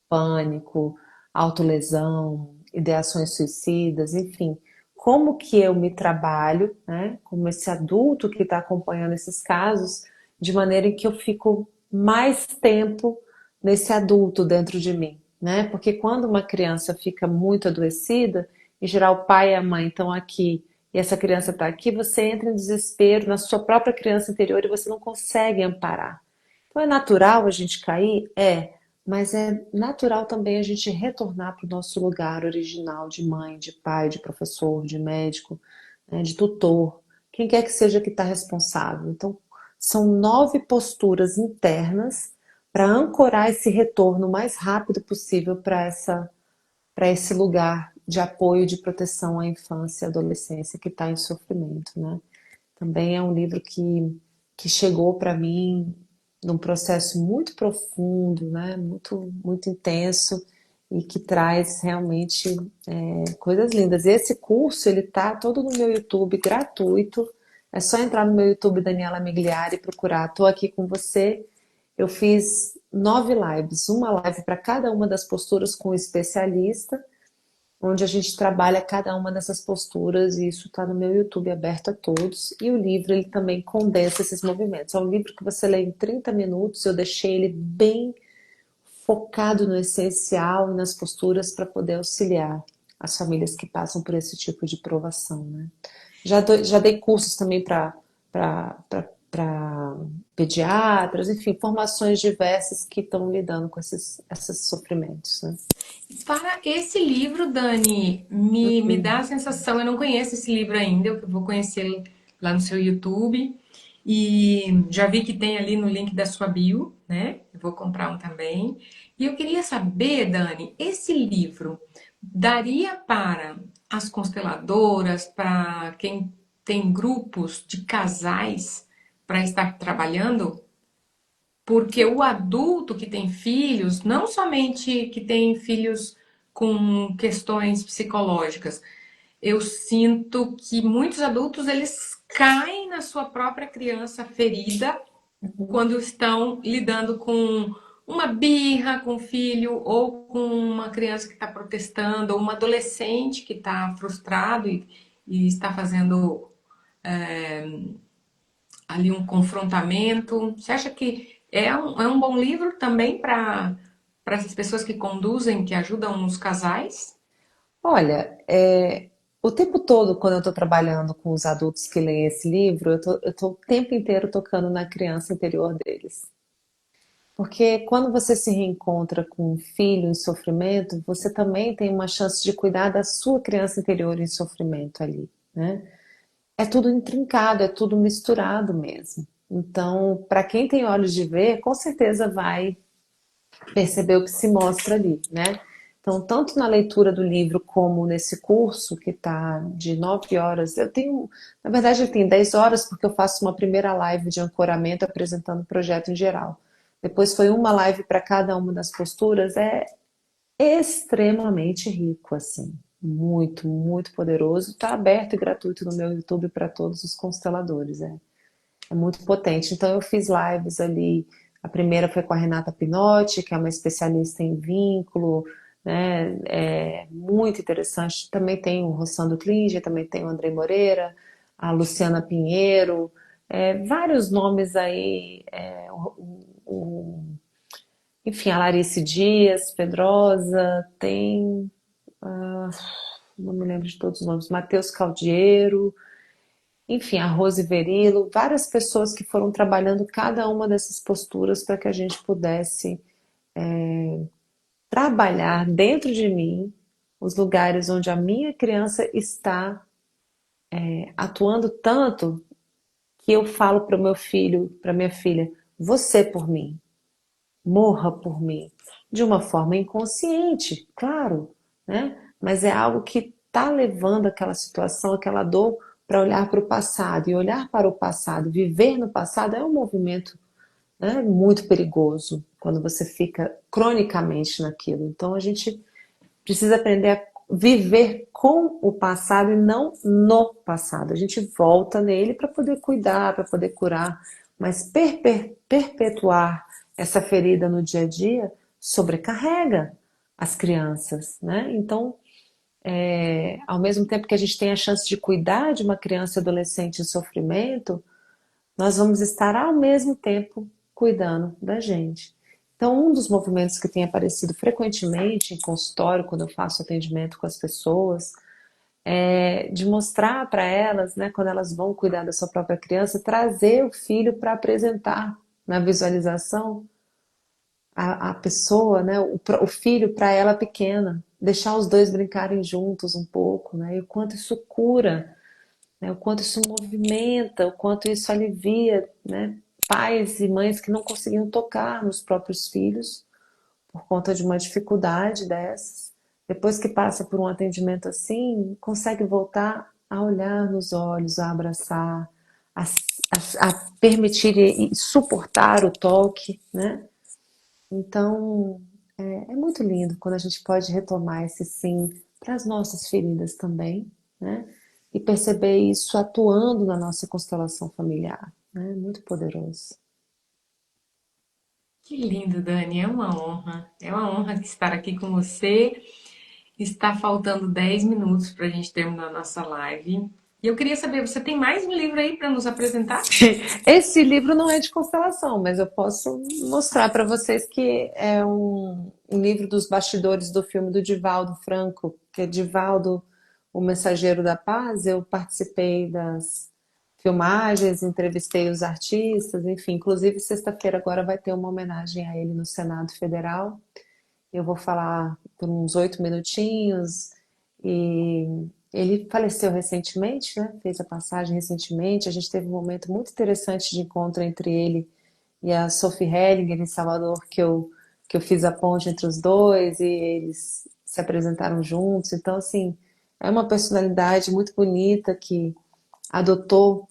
pânico, autolesão, ideações suicidas, enfim. Como que eu me trabalho, né, como esse adulto que está acompanhando esses casos, de maneira em que eu fico mais tempo nesse adulto dentro de mim, né? Porque quando uma criança fica muito adoecida, em geral o pai e a mãe estão aqui e essa criança está aqui, você entra em desespero na sua própria criança interior e você não consegue amparar. Então é natural a gente cair? É, mas é natural também a gente retornar para o nosso lugar original de mãe, de pai, de professor, de médico, né, de tutor, quem quer que seja que está responsável. Então, são 9 posturas internas para ancorar esse retorno o mais rápido possível para esse lugar de apoio, de proteção à infância e adolescência que está em sofrimento, né? Também é um livro que chegou para mim num processo muito profundo, né? Muito intenso e que traz realmente coisas lindas. E esse curso, ele tá todo no meu YouTube, gratuito. É só entrar no meu YouTube, Daniela Migliari, e procurar. Estou aqui com você. Eu fiz 9 lives, uma live para cada uma das posturas com um especialista, onde a gente trabalha cada uma dessas posturas e isso está no meu YouTube aberto a todos. E o livro ele também condensa esses movimentos. É um livro que você lê em 30 minutos, eu deixei ele bem focado no essencial e nas posturas para poder auxiliar as famílias que passam por esse tipo de provação, né? Já dei cursos também para pediatras, enfim, formações diversas que estão lidando com esses sofrimentos, né? Para esse livro, Dani, me dá a sensação, eu não conheço esse livro ainda, eu vou conhecer lá no seu YouTube. E já vi que tem ali no link da sua bio, né? Eu vou comprar um também. E eu queria saber, Dani, esse livro daria para as consteladoras, para quem tem grupos de casais para estar trabalhando? Porque o adulto que tem filhos, não somente que tem filhos com questões psicológicas, eu sinto que muitos adultos eles caem na sua própria criança ferida Uhum. quando estão lidando com uma birra com o filho ou com uma criança que está protestando ou uma adolescente que está frustrado e está fazendo ali um confrontamento. Você acha que é um bom livro também para essas pessoas que conduzem, que ajudam os casais? Olha, o tempo todo, quando eu estou trabalhando com os adultos que leem esse livro, eu tô o tempo inteiro tocando na criança interior deles. Porque quando você se reencontra com um filho em sofrimento, você também tem uma chance de cuidar da sua criança interior em sofrimento ali, né? É tudo intrincado, é tudo misturado mesmo. Então, para quem tem olhos de ver, com certeza vai perceber o que se mostra ali, né? Então, tanto na leitura do livro como nesse curso, que está de 9 horas, eu tenho, na verdade, ele tem 10 horas, porque eu faço uma primeira live de ancoramento apresentando o projeto em geral. Depois foi uma live para cada uma das posturas, é extremamente rico, assim, muito poderoso. Está aberto e gratuito no meu YouTube para todos os consteladores, é muito potente. Então eu fiz lives ali. A primeira foi com a Renata Pinotti, que é uma especialista em vínculo, né? É muito interessante. Também tem o Rossando Klinger, também tem o Andrei Moreira, a Luciana Pinheiro, vários nomes aí, enfim, a Larice Dias, Pedrosa, tem, não me lembro de todos os nomes, Matheus Caldiero, enfim, a Rose Verilo, várias pessoas que foram trabalhando cada uma dessas posturas para que a gente pudesse trabalhar dentro de mim os lugares onde a minha criança está atuando tanto que eu falo para o meu filho, para minha filha, você por mim, morra por mim. de uma forma inconsciente, claro, né? Mas é algo que está levando aquela situação, aquela dor, para olhar para o passado. E olhar para o passado, viver no passado, é um movimento, né, muito perigoso quando você fica cronicamente naquilo. Então a gente precisa aprender a viver com o passado e não no passado. A gente volta nele para poder cuidar, para poder curar, mas perpetuar essa ferida no dia a dia sobrecarrega as crianças, né? Então, ao mesmo tempo que a gente tem a chance de cuidar de uma criança e adolescente em sofrimento, nós vamos estar ao mesmo tempo cuidando da gente. Então, um dos movimentos que tem aparecido frequentemente em consultório, quando eu faço atendimento com as pessoas, é de mostrar para elas, né, quando elas vão cuidar da sua própria criança, trazer o filho para apresentar na visualização a pessoa, né, o filho para ela pequena, deixar os dois brincarem juntos um pouco, né, e o quanto isso cura, né, o quanto isso movimenta, o quanto isso alivia, né, pais e mães que não conseguiam tocar nos próprios filhos por conta de uma dificuldade dessas. Depois que passa por um atendimento assim, consegue voltar a olhar nos olhos, a abraçar, a, a permitir e suportar o toque, né? Então, é muito lindo quando a gente pode retomar esse sim para as nossas feridas também, né? E perceber isso atuando na nossa constelação familiar, né? Muito poderoso. Que lindo, Dani. É uma honra. É uma honra estar aqui com você. Está faltando 10 minutos para a gente terminar a nossa live. E eu queria saber, você tem mais um livro aí para nos apresentar? Esse livro não é de constelação, mas eu posso mostrar para vocês que é um livro dos bastidores do filme do Divaldo Franco, que é Divaldo, o Mensageiro da Paz. Eu participei das filmagens, entrevistei os artistas, enfim. Inclusive, sexta-feira agora vai ter uma homenagem a ele no Senado Federal. Eu vou falar por uns 8 minutinhos. E ele faleceu recentemente, né? Fez a passagem recentemente. A gente teve um momento muito interessante de encontro entre ele e a Sophie Hellinger em Salvador, que eu fiz a ponte entre os dois e eles se apresentaram juntos. Então, assim, é uma personalidade muito bonita que adotou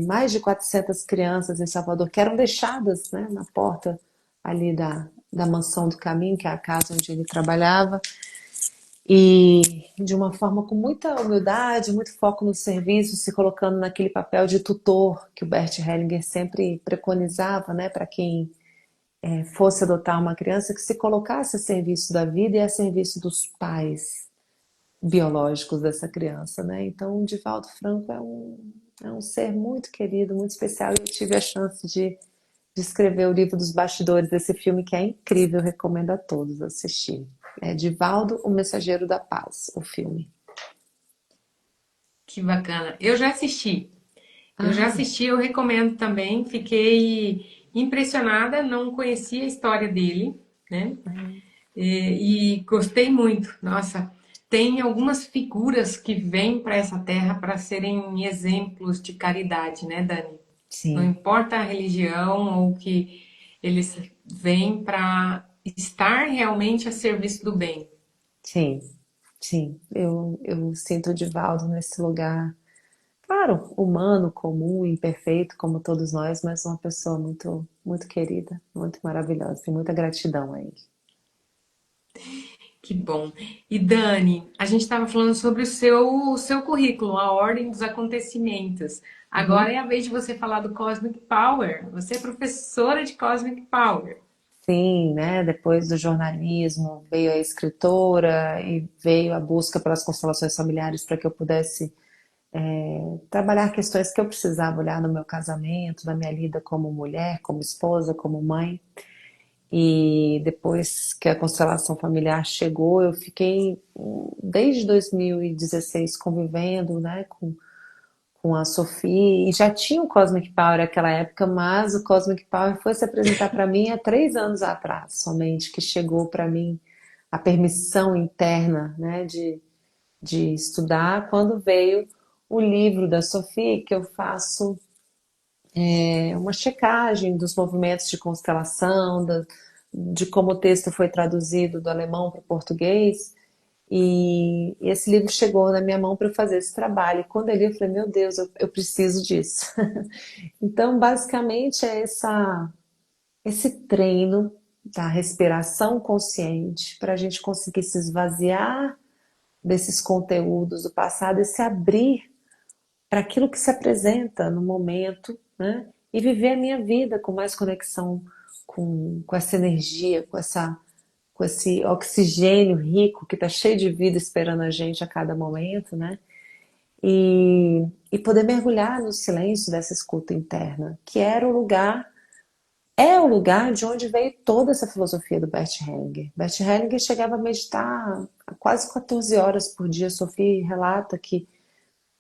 mais de 400 crianças em Salvador que eram deixadas, né, na porta ali da Mansão do Caminho, que é a casa onde ele trabalhava, e de uma forma com muita humildade, muito foco no serviço, se colocando naquele papel de tutor que o Bert Hellinger sempre preconizava, né, para quem fosse adotar uma criança, que se colocasse a serviço da vida e a serviço dos pais biológicos dessa criança, né? Então, o Divaldo Franco é um ser muito querido, muito especial, e eu tive a chance de escrever o livro dos bastidores desse filme, que é incrível, recomendo a todos assistir. É Divaldo, o Mensageiro da Paz, o filme. Que bacana. Eu já assisti. Eu já Ah, assisti, eu recomendo também. Fiquei impressionada, não conhecia a história dele, né? E gostei muito. Nossa, tem algumas figuras que vêm para essa terra para serem exemplos de caridade, né, Dani? Não sim, importa a religião ou que eles vêm para estar realmente a serviço do bem. sim, sim. Eu sinto o Divaldo nesse lugar, claro, humano, comum, imperfeito, como todos nós, mas uma pessoa muito, muito querida, muito maravilhosa. Tenho muita gratidão a ele. Que bom. E Dani, a gente estava falando sobre o seu currículo, a ordem dos acontecimentos. Agora Uhum. é a vez de você falar do Cosmic Power. Você é professora de Cosmic Power. Sim, né? Depois do jornalismo veio a escritora e veio a busca pelas constelações familiares para que eu pudesse trabalhar questões que eu precisava olhar no meu casamento, na minha vida como mulher, como esposa, como mãe. E depois que a constelação familiar chegou, eu fiquei desde 2016 convivendo, né, com a Sophie, e já tinha o Cosmic Power naquela época, mas o Cosmic Power foi se apresentar para mim há 3 anos atrás, somente, que chegou para mim a permissão interna, né, de estudar, quando veio o livro da Sophie, que eu faço uma checagem dos movimentos de constelação, de como o texto foi traduzido do alemão para o português. E esse livro chegou na minha mão para eu fazer esse trabalho. E quando eu li, eu falei, meu Deus, eu preciso disso. Então, basicamente, é esse treino da respiração consciente para a gente conseguir se esvaziar desses conteúdos do passado e se abrir para aquilo que se apresenta no momento, né? E viver a minha vida com mais conexão com essa energia, com esse oxigênio rico que está cheio de vida esperando a gente a cada momento, né? E poder mergulhar no silêncio dessa escuta interna, que é o lugar de onde veio toda essa filosofia do Bert Hellinger. Bert Hellinger chegava a meditar quase 14 horas por dia. Sophie relata que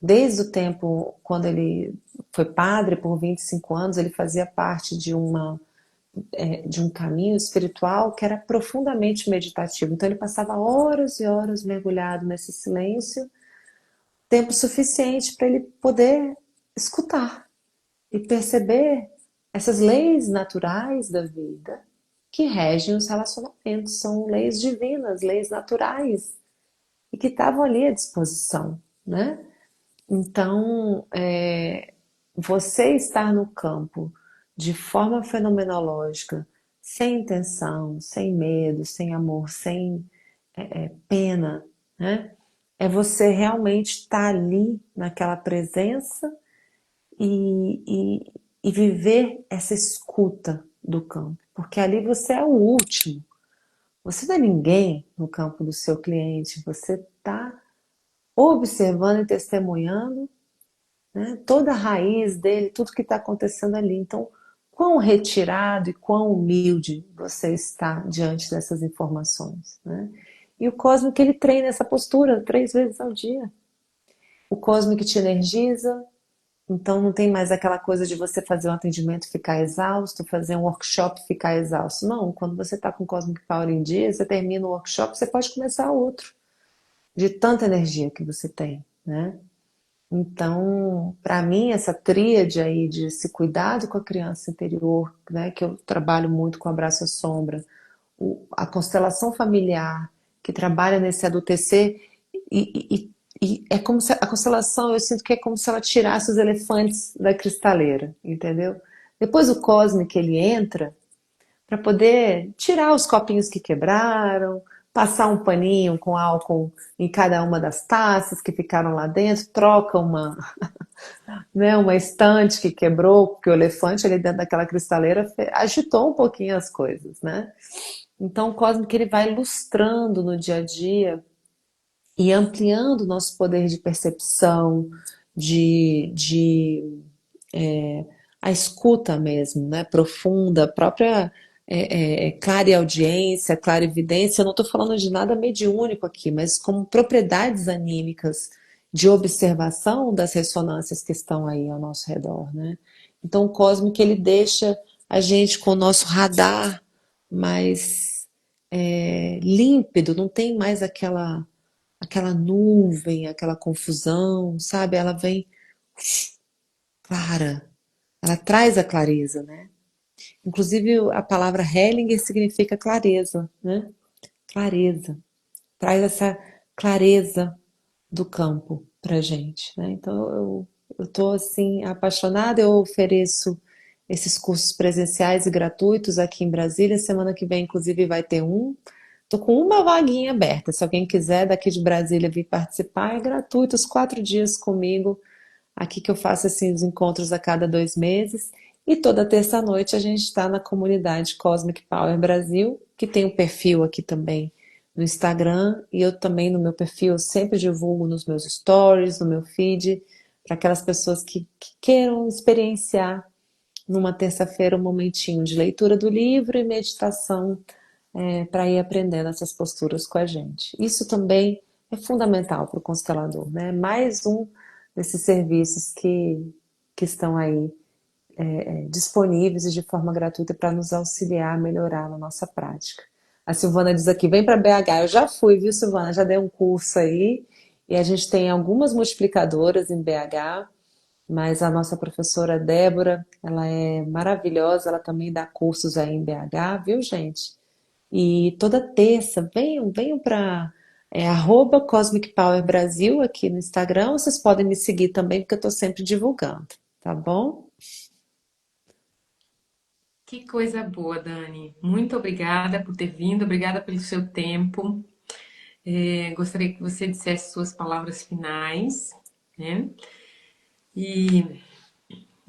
desde o tempo quando ele foi padre por 25 anos, ele fazia parte de um caminho espiritual que era profundamente meditativo. Então ele passava horas e horas mergulhado nesse silêncio, tempo suficiente para ele poder escutar e perceber essas leis naturais da vida que regem os relacionamentos. São leis divinas, leis naturais e que estavam ali à disposição, né? Então, você estar no campo de forma fenomenológica, sem intenção, sem medo, sem amor, sem pena, né? É você realmente estar ali naquela presença e viver essa escuta do campo, porque ali você é o último. Você não é ninguém no campo do seu cliente, você está observando e testemunhando, né, toda a raiz dele, tudo que está acontecendo ali. Então, quão retirado e quão humilde você está diante dessas informações, né? E o cósmico, ele treina essa postura 3 vezes ao dia. O cósmico te energiza, então não tem mais aquela coisa de você fazer um atendimento e ficar exausto, fazer um workshop e ficar exausto. Não, quando você está com o Cosmic Power em dia, você termina o workshop, você pode começar outro, de tanta energia que você tem, né? Então, para mim, essa tríade aí de esse cuidado com a criança interior, né, que eu trabalho muito com Abraço à Sombra, a constelação familiar, que trabalha nesse adultecer, e é como se a constelação, eu sinto que é como se ela tirasse os elefantes da cristaleira, entendeu? Depois o cósmico ele entra para poder tirar os copinhos que quebraram, passar um paninho com álcool em cada uma das taças que ficaram lá dentro, troca né, uma estante que quebrou, porque o elefante ali dentro daquela cristaleira agitou um pouquinho as coisas, né? Então o cósmico ele vai ilustrando no dia a dia e ampliando o nosso poder de percepção, de a escuta mesmo, né, profunda, a própria clareaudiência, clarividência. Eu não estou falando de nada mediúnico aqui, mas como propriedades anímicas de observação das ressonâncias que estão aí ao nosso redor, né? Então o cósmico ele deixa a gente com o nosso radar mais límpido, não tem mais aquela nuvem, aquela confusão, sabe? Ela vem clara, ela traz a clareza, né? Inclusive a palavra Hellinger significa clareza, né? Clareza. Traz essa clareza do campo pra gente, né? Então eu tô assim apaixonada, eu ofereço esses cursos presenciais e gratuitos aqui em Brasília. Semana que vem, inclusive, vai ter um. Tô com uma vaguinha aberta. Se alguém quiser daqui de Brasília vir participar, é gratuito, os 4 dias comigo. Aqui que eu faço assim os encontros a cada 2 meses. E toda terça-noite a gente está na comunidade Cosmic Power Brasil, que tem um perfil aqui também no Instagram. E eu também no meu perfil eu sempre divulgo nos meus stories, no meu feed, para aquelas pessoas que queiram experienciar numa terça-feira um momentinho de leitura do livro e meditação para ir aprendendo essas posturas com a gente. Isso também é fundamental para o constelador, né? Mais um desses serviços que estão aí disponíveis e de forma gratuita para nos auxiliar a melhorar na nossa prática. A Silvana diz aqui, vem para BH. Eu já fui, viu, Silvana? Já dei um curso aí e a gente tem algumas multiplicadoras em BH, mas a nossa professora Débora, ela é maravilhosa, ela também dá cursos aí em BH, viu, gente? E toda terça, venham para @Cosmic Power Brasil aqui no Instagram. Vocês podem me seguir também, porque eu estou sempre divulgando, tá bom? Que coisa boa, Dani. Muito obrigada por ter vindo, obrigada pelo seu tempo. Gostaria que você dissesse suas palavras finais, né? E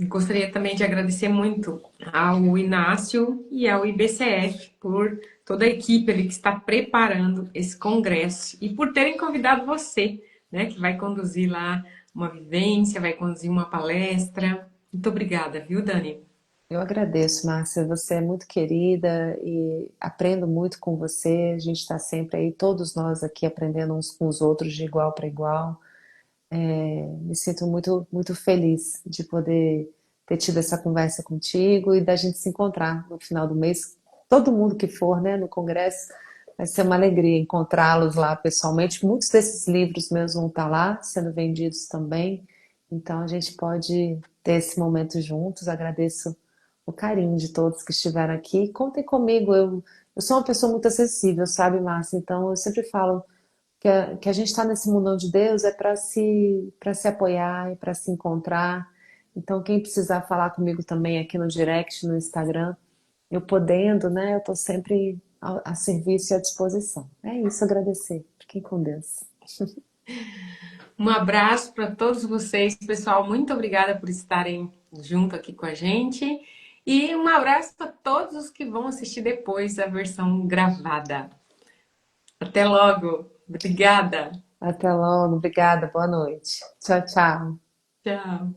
gostaria também de agradecer muito ao Inácio e ao IBCF por toda a equipe ali que está preparando esse congresso e por terem convidado você, né, que vai conduzir lá uma vivência, vai conduzir uma palestra. Muito obrigada, viu, Dani? Eu agradeço, Márcia. Você é muito querida e aprendo muito com você. A gente está sempre aí, todos nós aqui aprendendo uns com os outros de igual para igual. Me sinto muito feliz de poder ter tido essa conversa contigo e da gente se encontrar no final do mês. Todo mundo que for, né, no congresso, vai ser uma alegria encontrá-los lá pessoalmente. Muitos desses livros meus vão estar lá sendo vendidos também. Então a gente pode ter esse momento juntos. Agradeço o carinho de todos que estiveram aqui. Contem comigo, eu sou uma pessoa muito acessível, sabe, Márcia? Então eu sempre falo que a gente está nesse mundão de Deus é para se apoiar, é para se encontrar. Então, quem precisar falar comigo também aqui no direct, no Instagram, eu podendo, né? Eu estou sempre a serviço e à disposição. É isso, agradecer. Fiquem com Deus. Um abraço para todos vocês, pessoal. Muito obrigada por estarem junto aqui com a gente. E um abraço para todos os que vão assistir depois a versão gravada. Até logo. Obrigada. Até logo, obrigada, boa noite. Tchau, tchau. Tchau.